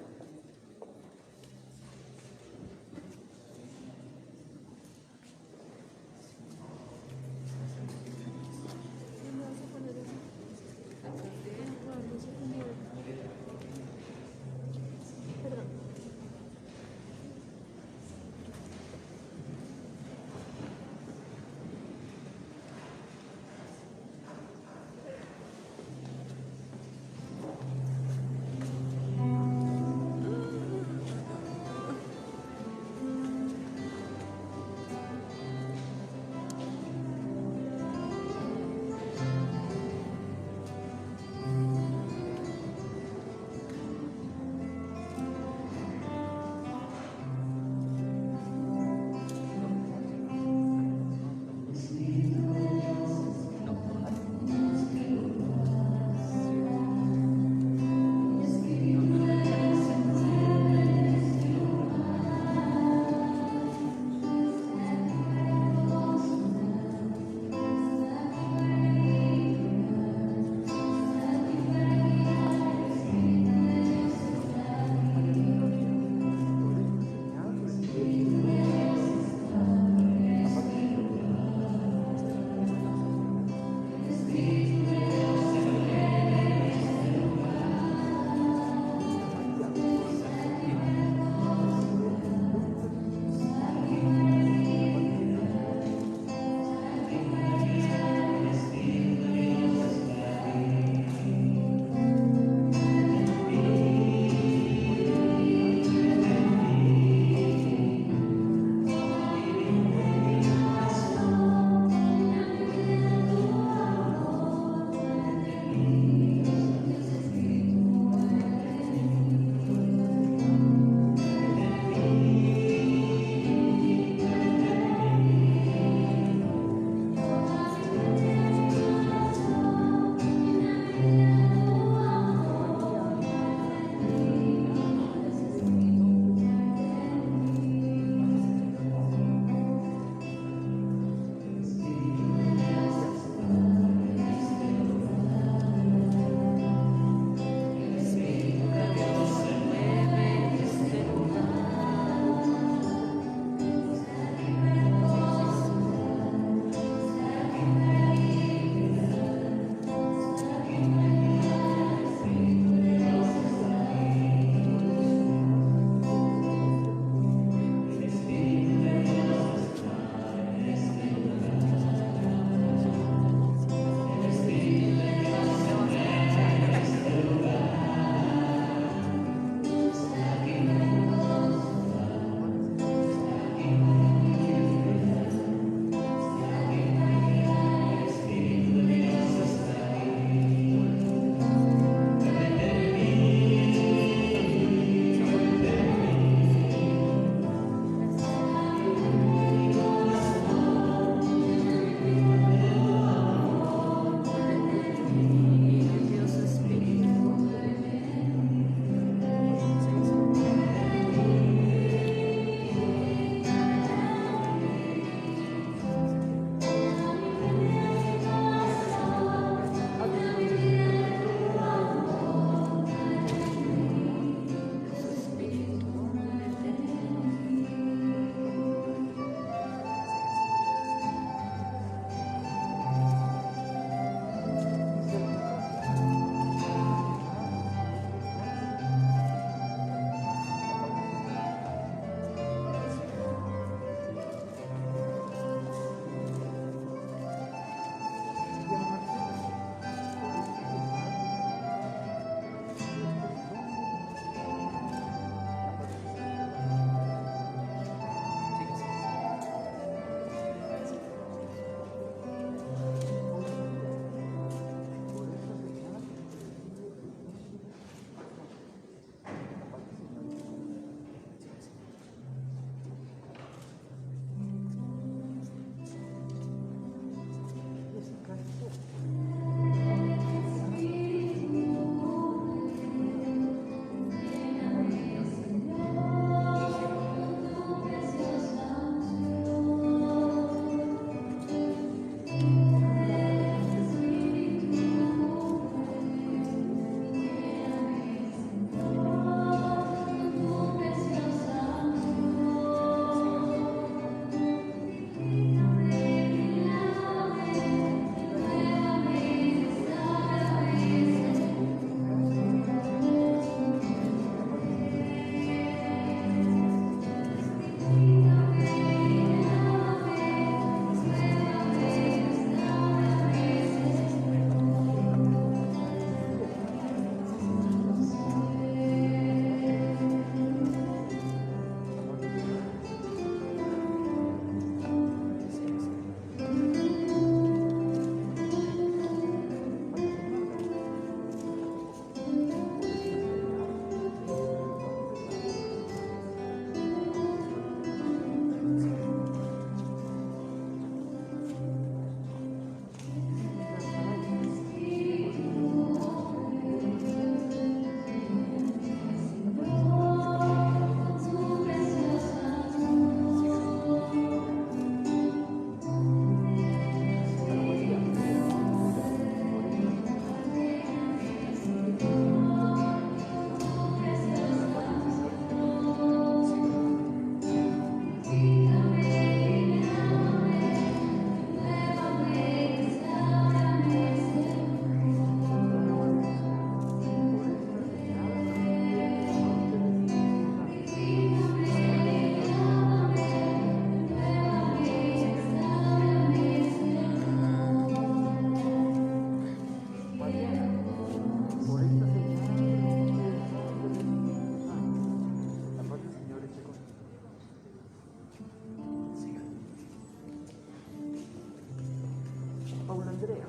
Andrea.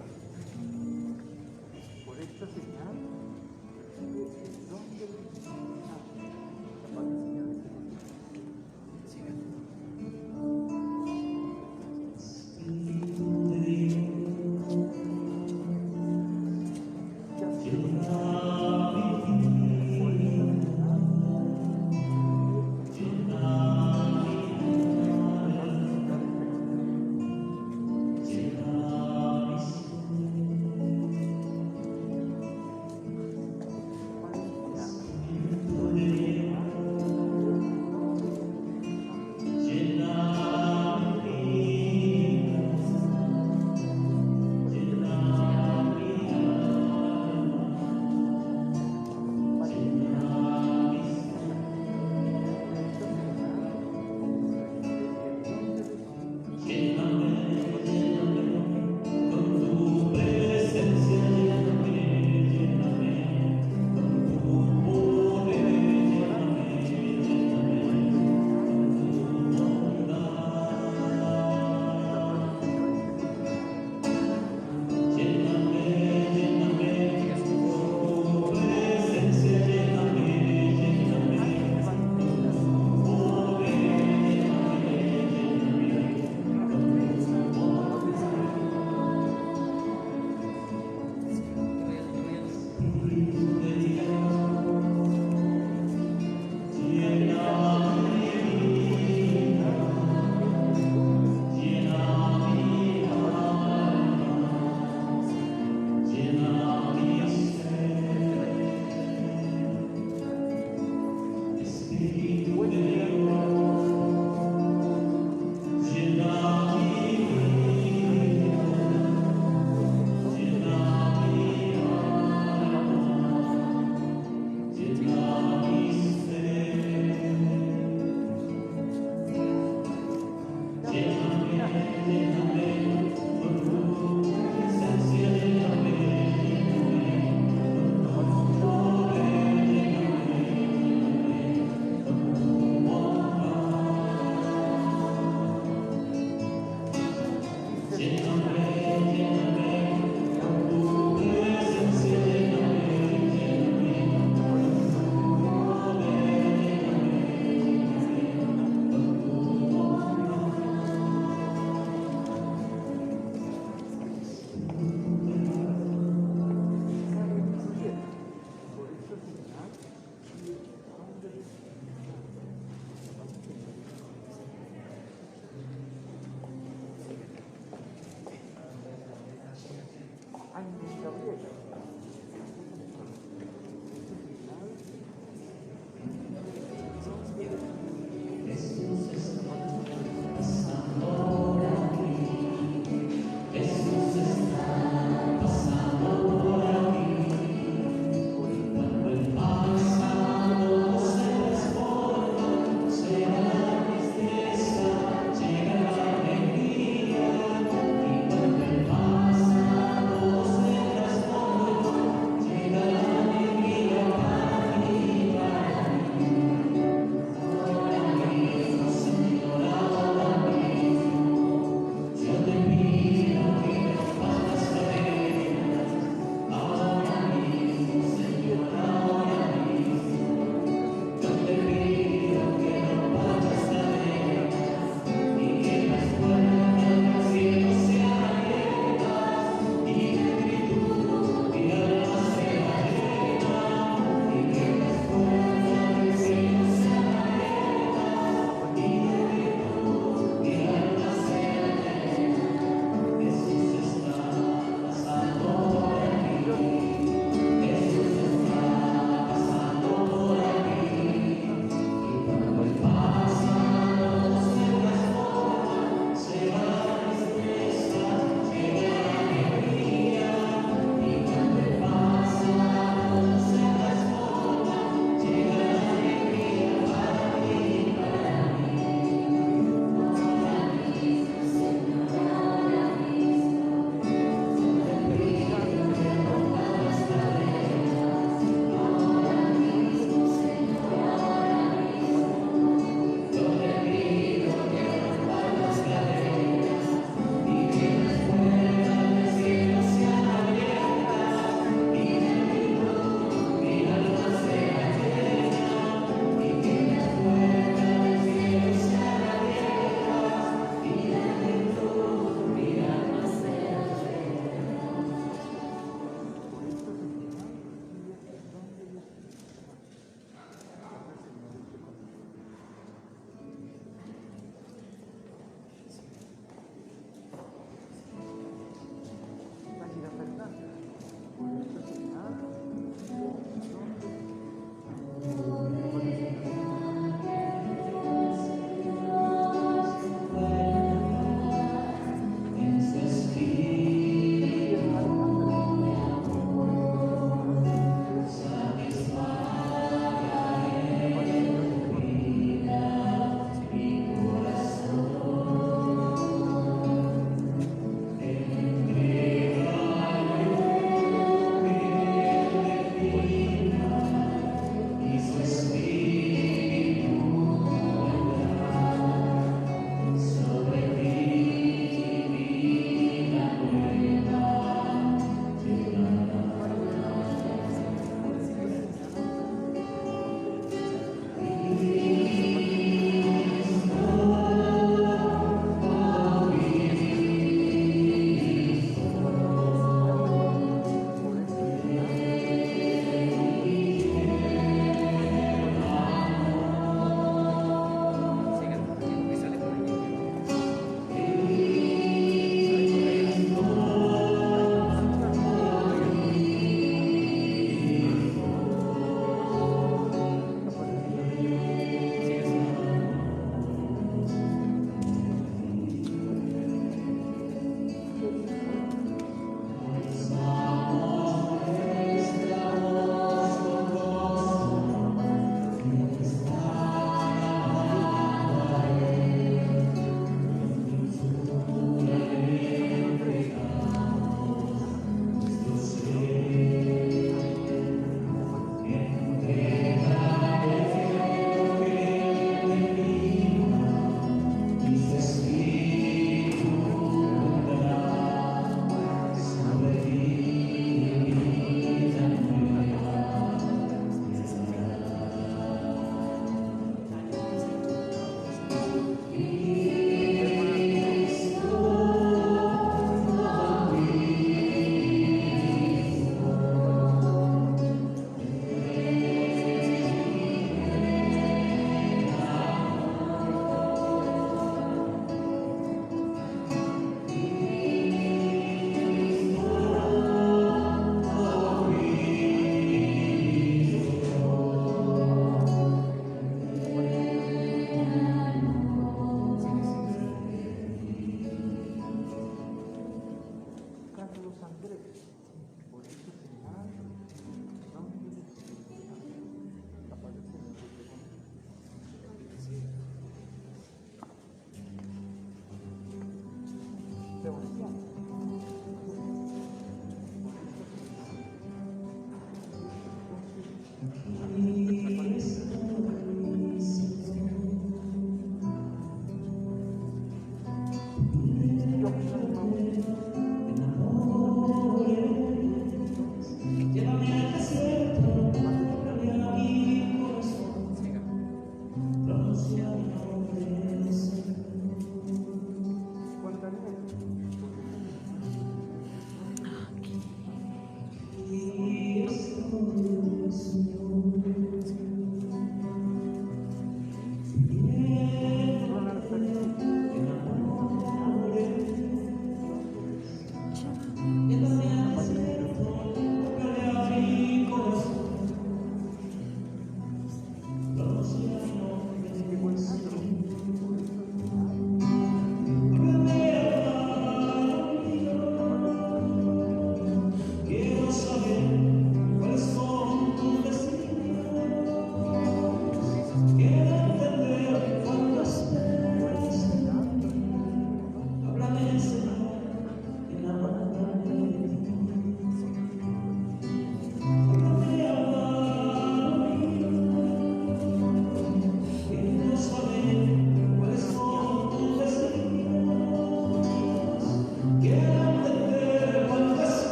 Por esta señal, el don del Espíritu Santo, la paz del Señor esté con ustedes. Sigan.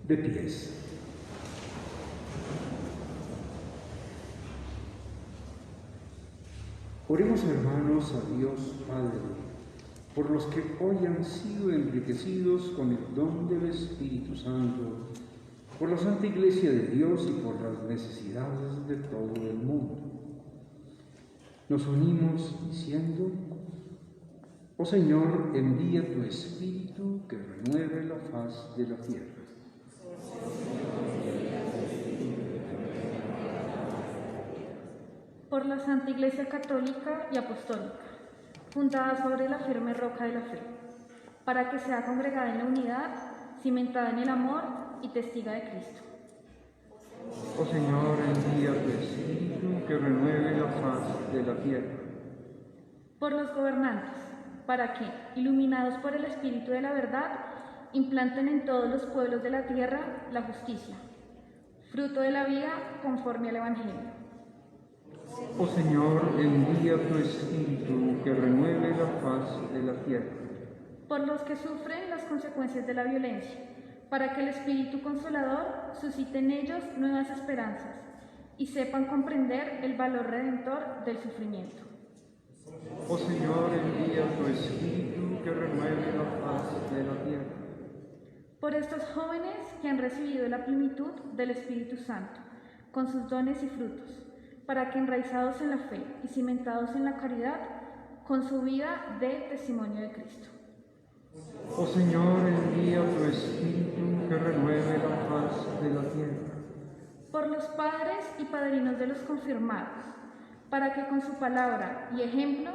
De pies. Oremos, hermanos, a Dios Padre, por los que hoy han sido enriquecidos con el don del Espíritu Santo, por la Santa Iglesia de Dios y por las necesidades de todo el mundo. Nos unimos diciendo: oh Señor, envía tu Espíritu que renueve la faz de la tierra. Por la Santa Iglesia Católica y Apostólica, fundada sobre la firme roca de la fe, para que sea congregada en la unidad, cimentada en el amor y testiga de Cristo. Oh Señor, envía tu Espíritu que renueve la faz de la tierra. Por los gobernantes, para que, iluminados por el Espíritu de la verdad, implanten en todos los pueblos de la tierra la justicia, fruto de la vida conforme al Evangelio. Oh Señor, envía tu Espíritu que renueve la faz de la tierra. Por los que sufren las consecuencias de la violencia, para que el Espíritu Consolador suscite en ellos nuevas esperanzas y sepan comprender el valor redentor del sufrimiento. Oh Señor, envía tu Espíritu que renueve la faz de la tierra. Por estos jóvenes que han recibido la plenitud del Espíritu Santo, con sus dones y frutos, para que enraizados en la fe y cimentados en la caridad, con su vida dé testimonio de Cristo. Oh Señor, envía tu Espíritu que renueve la faz de la tierra. Por los padres y padrinos de los confirmados, para que con su palabra y ejemplo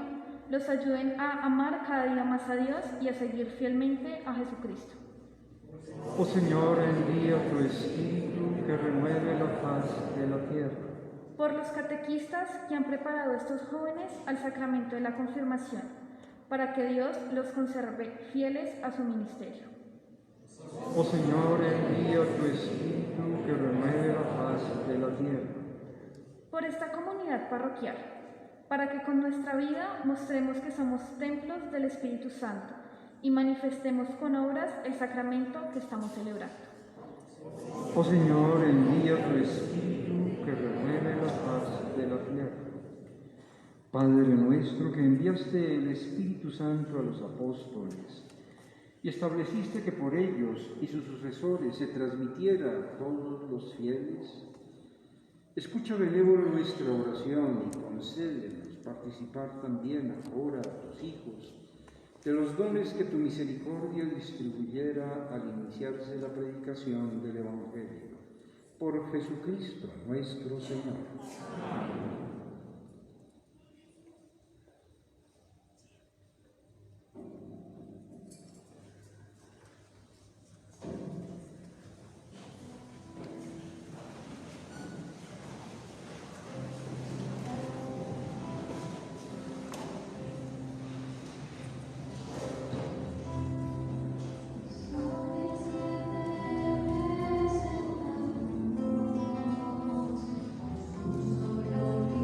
los ayuden a amar cada día más a Dios y a seguir fielmente a Jesucristo. Oh Señor, envía tu Espíritu que renueve la faz de la tierra. Por los catequistas que han preparado a estos jóvenes al sacramento de la confirmación, para que Dios los conserve fieles a su ministerio. Oh Señor, envía tu Espíritu que renueve la faz de la tierra. Por esta comunidad parroquial, para que con nuestra vida mostremos que somos templos del Espíritu Santo y manifestemos con obras el sacramento que estamos celebrando. Oh Señor, envía tu Espíritu que renueve la faz de la tierra. Padre nuestro, que enviaste el Espíritu Santo a los apóstoles y estableciste que por ellos y sus sucesores se transmitiera a todos los fieles, escucha benévolo nuestra oración y concédenos participar también ahora a tus hijos de los dones que tu misericordia distribuyera al iniciarse la predicación del Evangelio. Por Jesucristo nuestro Señor. Amén. Gloria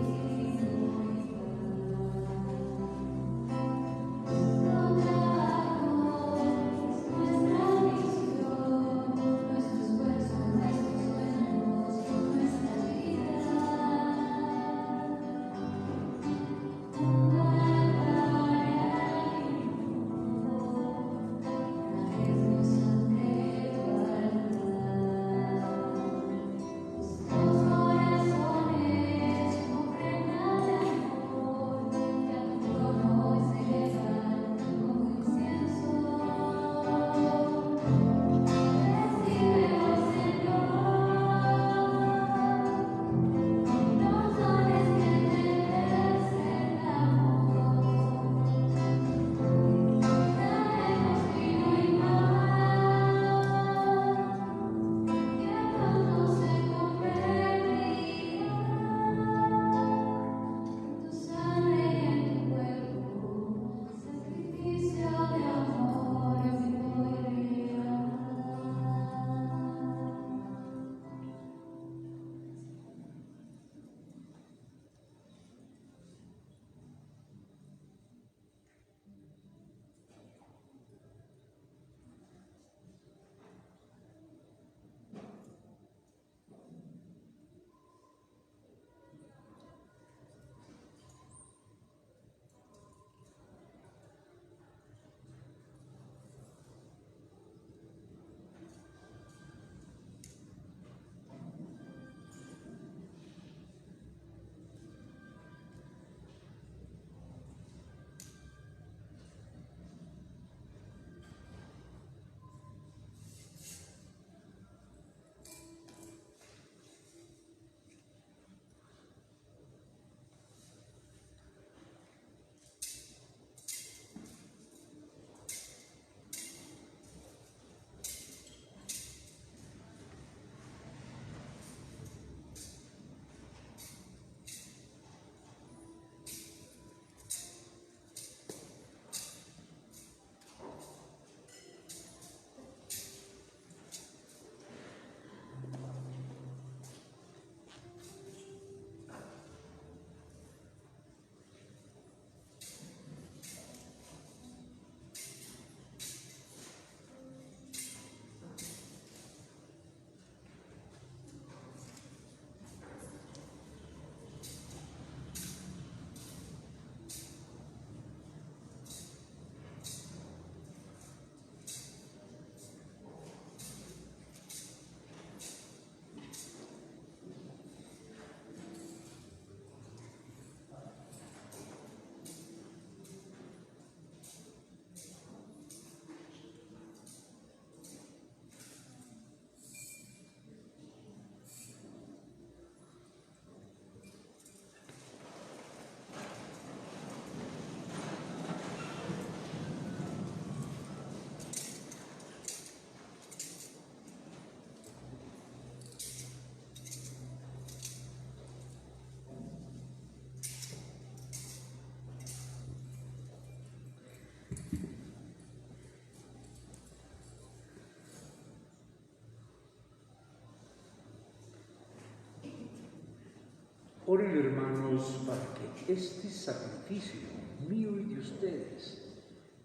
Oren, hermanos, para que este sacrificio mío y de ustedes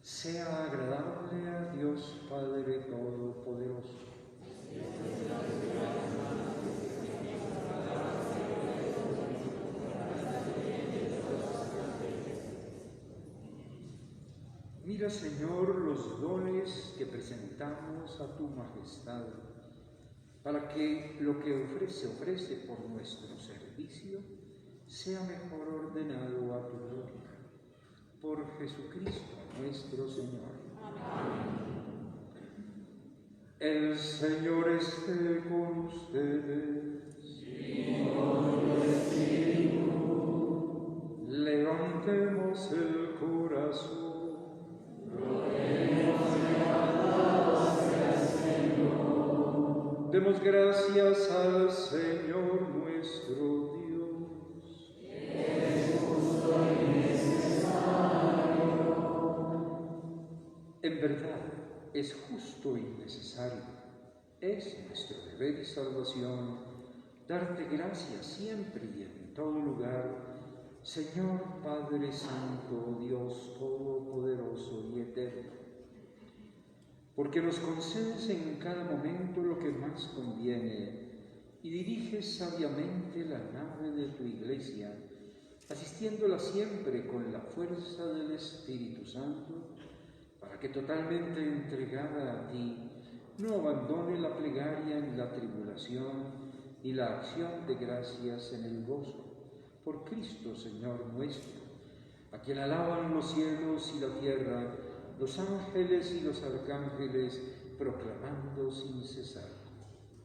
sea agradable a Dios Padre Todopoderoso. Mira, Señor, los dones que presentamos a tu majestad, para que lo que se ofrece por nuestro servicio sea mejor ordenado a tu gloria. Por Jesucristo nuestro Señor. Amén. El Señor esté con ustedes. Y con tu espíritu. Levantemos el corazón. Demos gracias al Señor nuestro Dios. Es justo y necesario. En verdad, es justo y necesario. Es nuestro deber y salvación darte gracias siempre y en todo lugar, Señor Padre Santo, Dios Todopoderoso y Eterno, porque nos concedes en cada momento lo que más conviene y diriges sabiamente la nave de tu Iglesia, asistiéndola siempre con la fuerza del Espíritu Santo, para que totalmente entregada a ti, no abandone la plegaria en la tribulación y la acción de gracias en el gozo. Por Cristo, Señor nuestro, a quien alaban los cielos y la tierra, los ángeles y los arcángeles, proclamando sin cesar.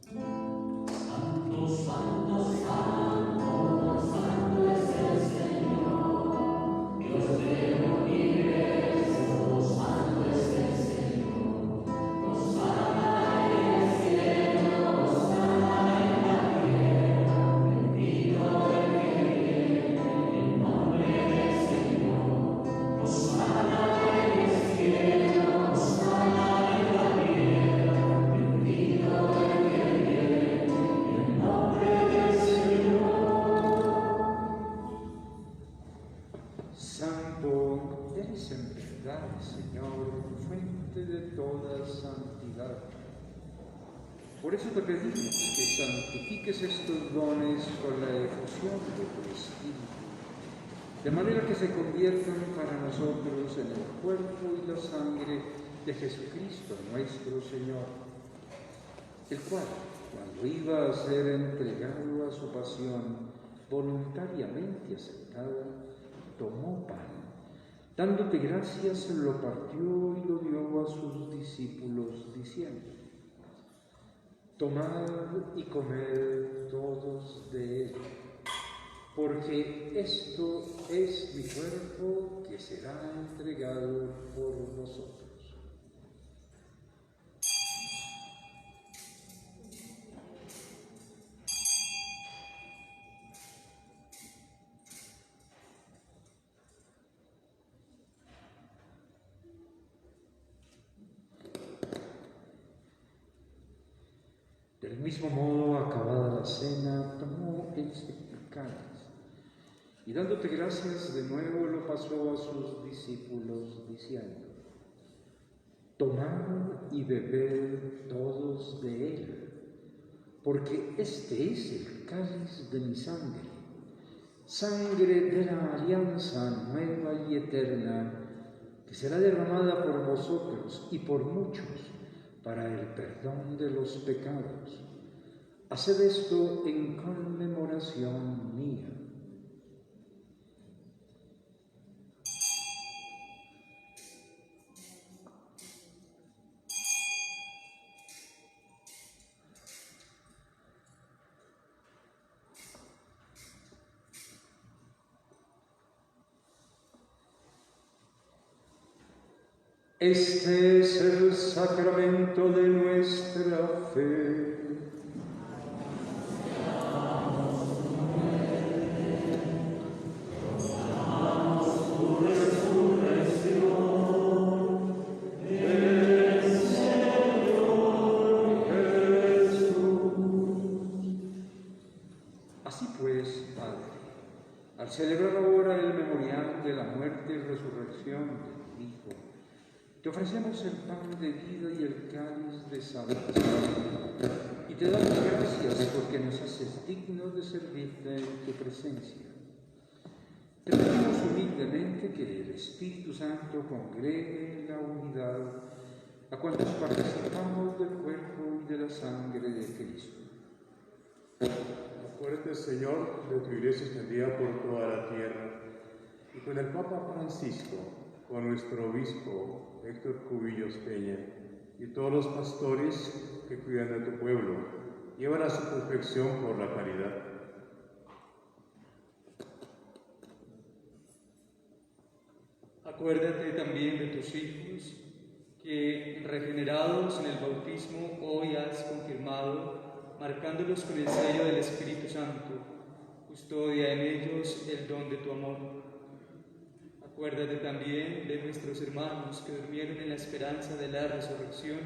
Santo, santo, santo, santo es el Señor, Dios del universo, santo es el Señor. Hosana en el cielo, hosana en la tierra, bendito el que viene en nombre del Señor. Hosana en el cielo, hosana en la tierra, bendito el que viene en nombre del Señor. Santo eres en verdad, Señor, fuente de toda santidad. Por eso te pedimos que santifiques estos dones con la efusión de tu Espíritu, de manera que se conviertan para nosotros en el cuerpo y la sangre de Jesucristo nuestro Señor, el cual, cuando iba a ser entregado a su pasión voluntariamente aceptada, tomó pan, dándote gracias, lo partió y lo dio a sus discípulos, diciendo: tomad y comed todos de él, porque esto es mi cuerpo que será entregado por vosotros. Del mismo modo, acabada la cena, tomó el cáliz y dándote gracias de nuevo lo pasó a sus discípulos diciendo: tomad y bebed todos de él, porque este es el cáliz de mi sangre, sangre de la alianza nueva y eterna, que será derramada por vosotros y por muchos para el perdón de los pecados. Haced esto en conmemoración mía. Este es el sacramento de nuestra fe. Así pues, Padre, celebrar ahora el memorial de la muerte y resurrección de tu Hijo, te ofrecemos el pan de vida y el cáliz de salvación, y te damos gracias porque nos haces dignos de servirte en tu presencia. Te pedimos humildemente que el Espíritu Santo congregue en la unidad a cuantos participamos del cuerpo y de la sangre de Cristo. Acuérdate, Señor, de tu iglesia extendida por toda la tierra, y con el Papa Francisco, con nuestro obispo Héctor Cubillos Peña, y todos los pastores que cuidan de tu pueblo, llevan a su perfección por la caridad. Acuérdate también de tus hijos, que regenerados en el bautismo hoy has confirmado, marcándolos con el sello del Espíritu Santo, custodia en ellos el don de tu amor. Acuérdate también de nuestros hermanos que durmieron en la esperanza de la resurrección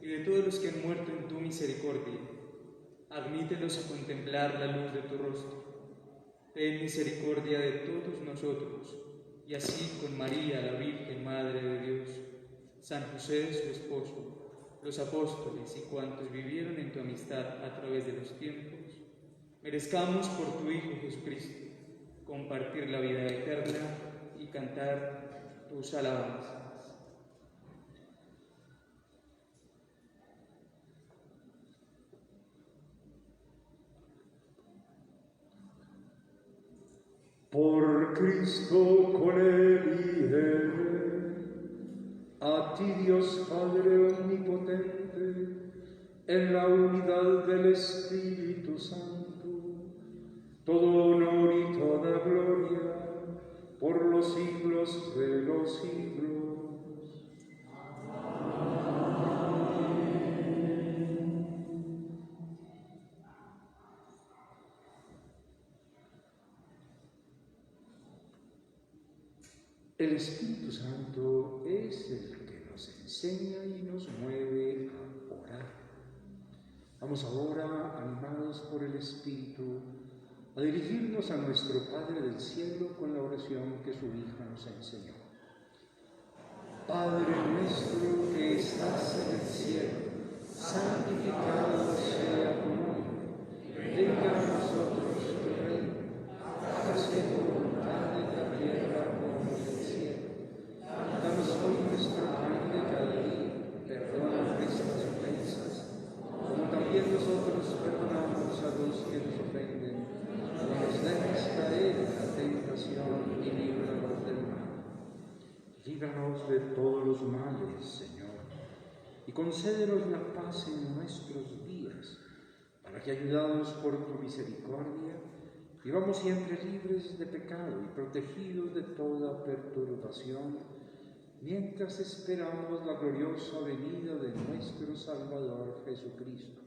y de todos los que han muerto en tu misericordia. Admítelos a contemplar la luz de tu rostro. Ten misericordia de todos nosotros, y así con María, la Virgen Madre de Dios, San José, su esposo, los apóstoles y cuantos vivieron en tu amistad a través de los tiempos, merezcamos por tu Hijo Jesucristo compartir la vida eterna y cantar tus alabanzas. Por Cristo, con Él y en Él, a ti Dios Padre Omnipotente, en la unidad del Espíritu Santo, todo honor y toda gloria, por los siglos de los siglos. El Espíritu Santo es el que nos enseña y nos mueve a orar. Vamos ahora, animados por el Espíritu, a dirigirnos a nuestro Padre del Cielo con la oración que su hija nos enseñó. Padre nuestro que estás en el cielo, santificado sea tu nombre. Venga a nosotros tu reino. Hágase tu voluntad en la tierra como en el cielo. Danos hoy nuestro pan de cada día. Perdona nuestras ofensas, como también nosotros perdonamos a los que nos ofenden. No nos dejes caer en la tentación y líbranos del mal. Líbranos de todos los males, Señor, y concédenos la paz en nuestros días, para que, ayudados por tu misericordia, vivamos siempre libres de pecado y protegidos de toda perturbación, mientras esperamos la gloriosa venida de nuestro Salvador Jesucristo.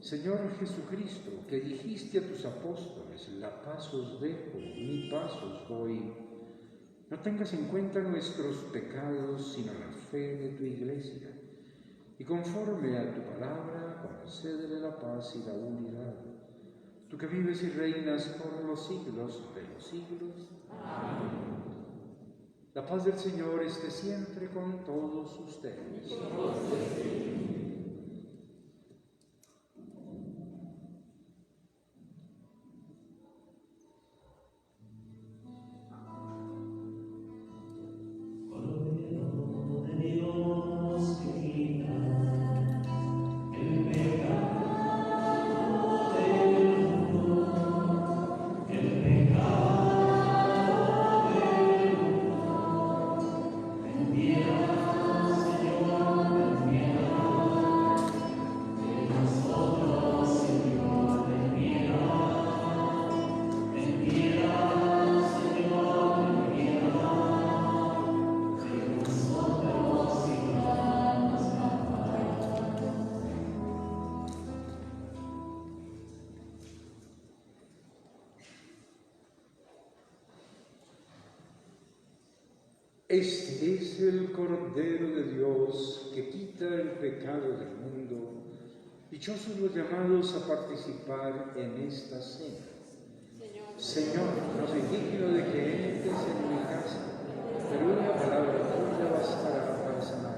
Señor Jesucristo, que dijiste a tus apóstoles, la paz os dejo, mi paz os doy, no tengas en cuenta nuestros pecados, sino la fe de tu Iglesia, y conforme a tu palabra, concédele la paz y la unidad. Tú que vives y reinas por los siglos de los siglos. Amén. La paz del Señor esté siempre con todos ustedes. Este es el Cordero de Dios que quita el pecado del mundo. Dichosos los llamados a participar en esta cena. Señor, no soy digno de que entres en mi casa, pero una palabra tuya bastará para sanar.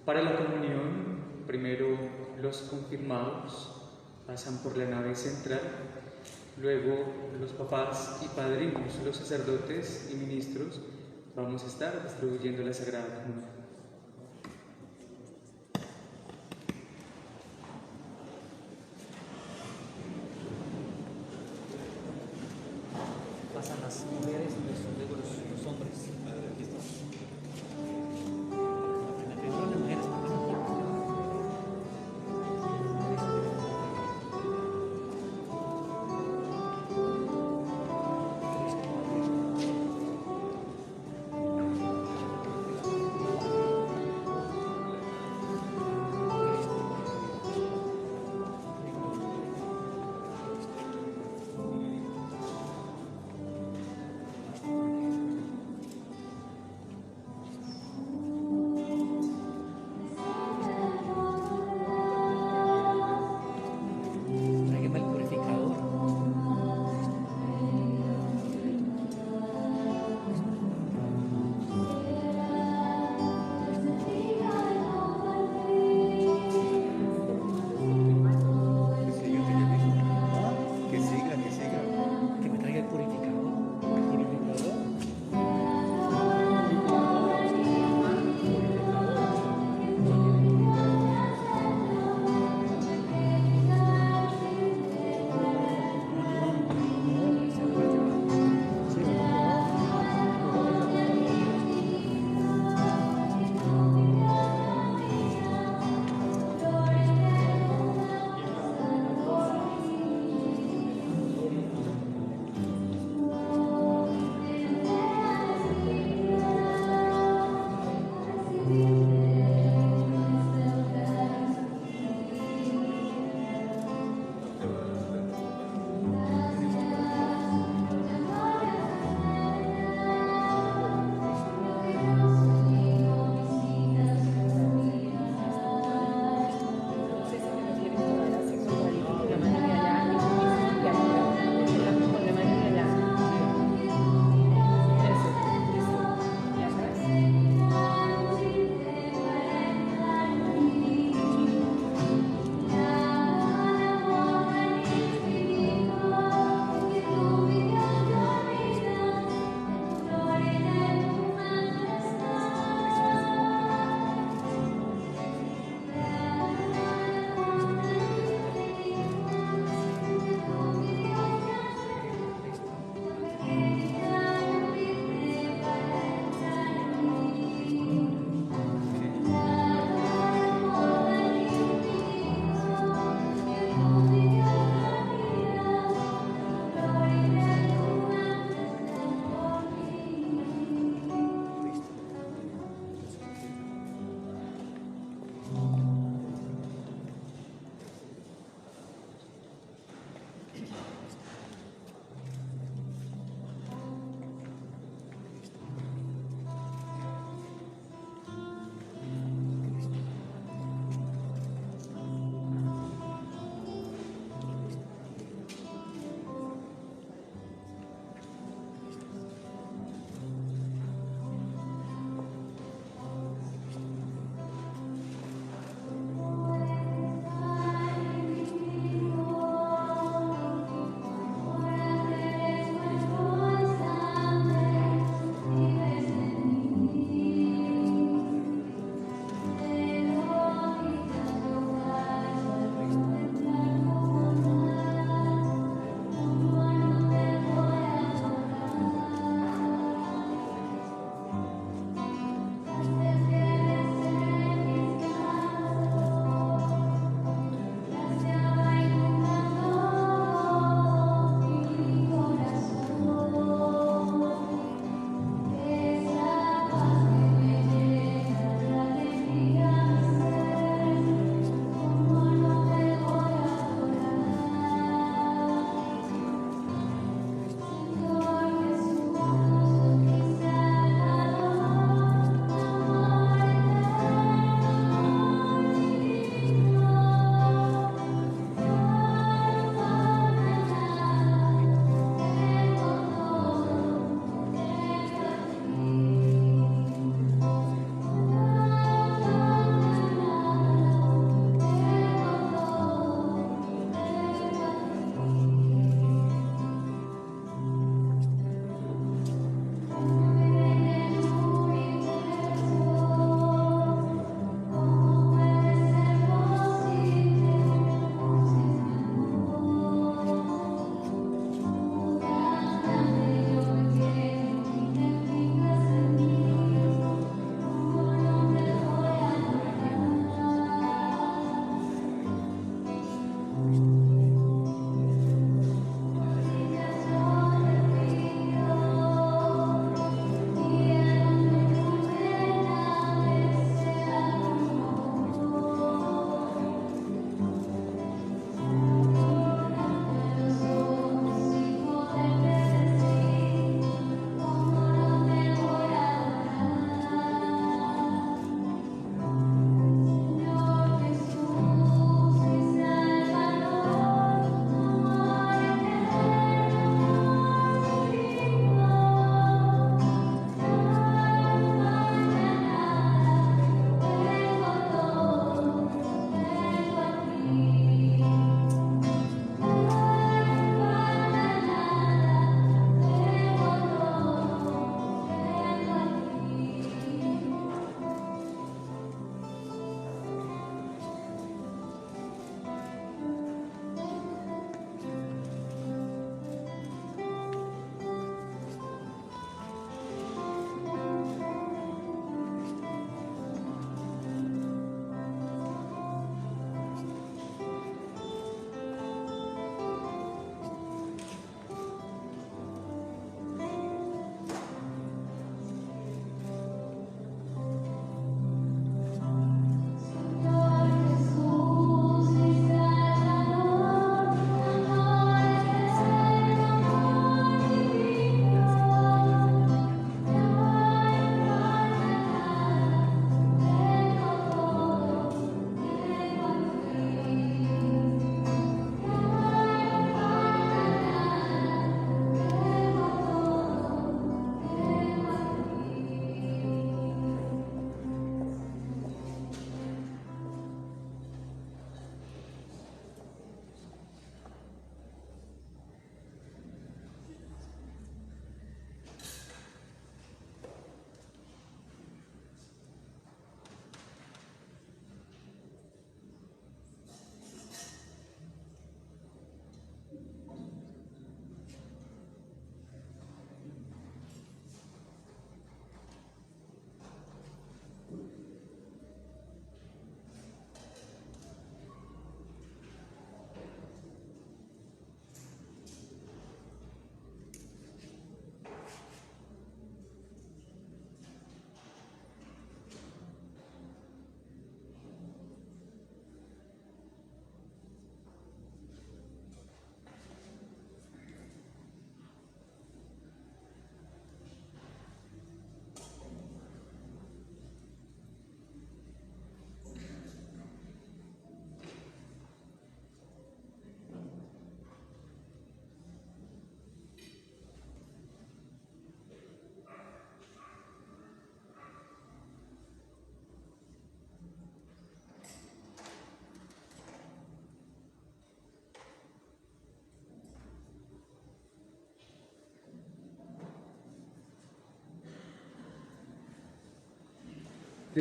Para la comunión, primero los confirmados pasan por la nave central, luego los papás y padrinos, los sacerdotes y ministros, vamos a estar distribuyendo la Sagrada Comunión. Pasan las mujeres y luego los hombres. Aquí está. Primero las mujeres.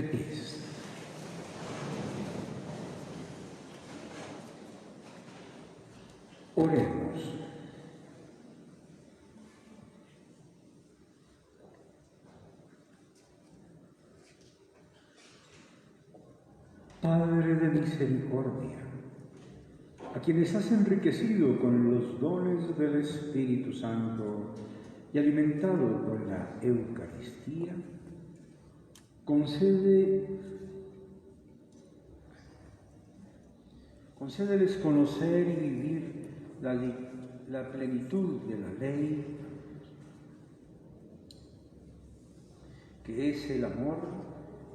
De pies. Oremos. Padre de misericordia, a quienes has enriquecido con los dones del Espíritu Santo y alimentado con la Eucaristía, concédeles conocer y vivir la plenitud de la ley, que es el amor,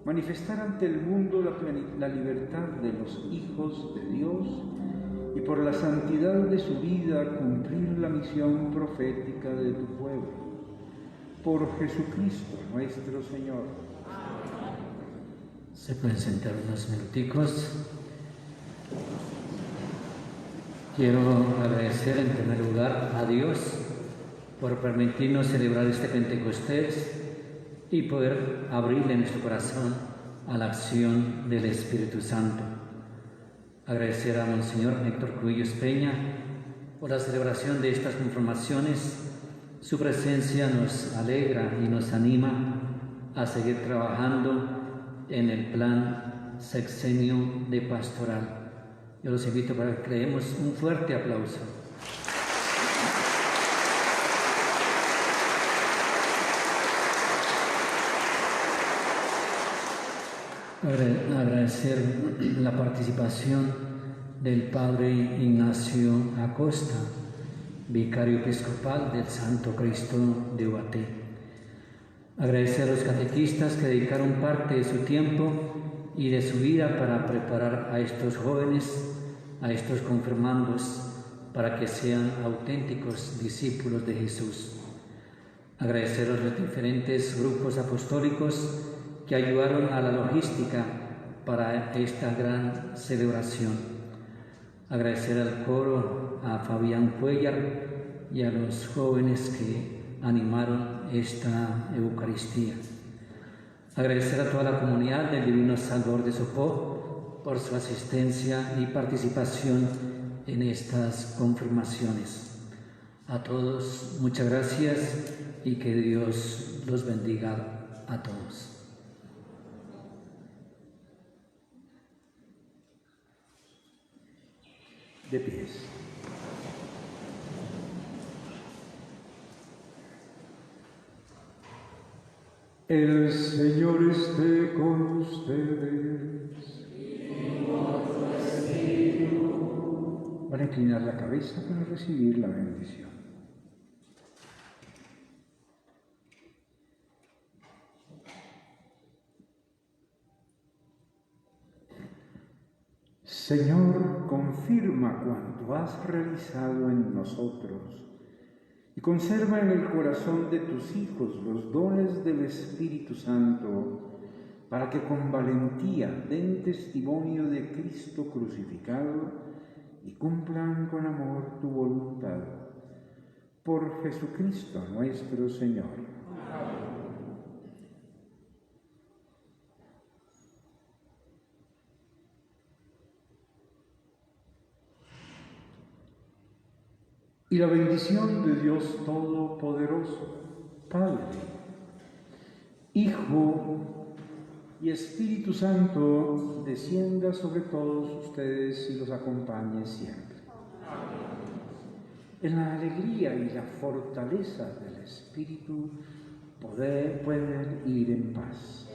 manifestar ante el mundo la libertad de los hijos de Dios y por la santidad de su vida cumplir la misión profética de tu pueblo. Por Jesucristo nuestro Señor. Se pueden sentar unos minuticos. Quiero agradecer en primer lugar a Dios por permitirnos celebrar este Pentecostés y poder abrirle nuestro corazón a la acción del Espíritu Santo. Agradecer a Monseñor Héctor Cubillos Peña por la celebración de estas confirmaciones. Su presencia nos alegra y nos anima a seguir trabajando en el plan sexenio de pastoral. Yo los invito para que le demos un fuerte aplauso. Agradecer la participación del Padre Ignacio Acosta, vicario episcopal del Santo Cristo de Ubaté. Agradecer a los catequistas que dedicaron parte de su tiempo y de su vida para preparar a estos jóvenes, a estos confirmandos, para que sean auténticos discípulos de Jesús. Agradecer a los diferentes grupos apostólicos que ayudaron a la logística para esta gran celebración. Agradecer al coro, a Fabián Cuellar y a los jóvenes que animaron esta Eucaristía. Agradecer a toda la comunidad del Divino Salvador de Sopó por su asistencia y participación en estas confirmaciones. A todos, muchas gracias y que Dios los bendiga a todos. De pies. El Señor esté con ustedes. Van a inclinar la cabeza para recibir la bendición. Señor, confirma cuanto has realizado en nosotros y conserva en el corazón de tus hijos los dones del Espíritu Santo, para que con valentía den testimonio de Cristo crucificado y cumplan con amor tu voluntad. Por Jesucristo nuestro Señor. Y la bendición de Dios Todopoderoso, Padre, Hijo y Espíritu Santo, descienda sobre todos ustedes y los acompañe siempre. En la alegría y la fortaleza del Espíritu pueden ir en paz.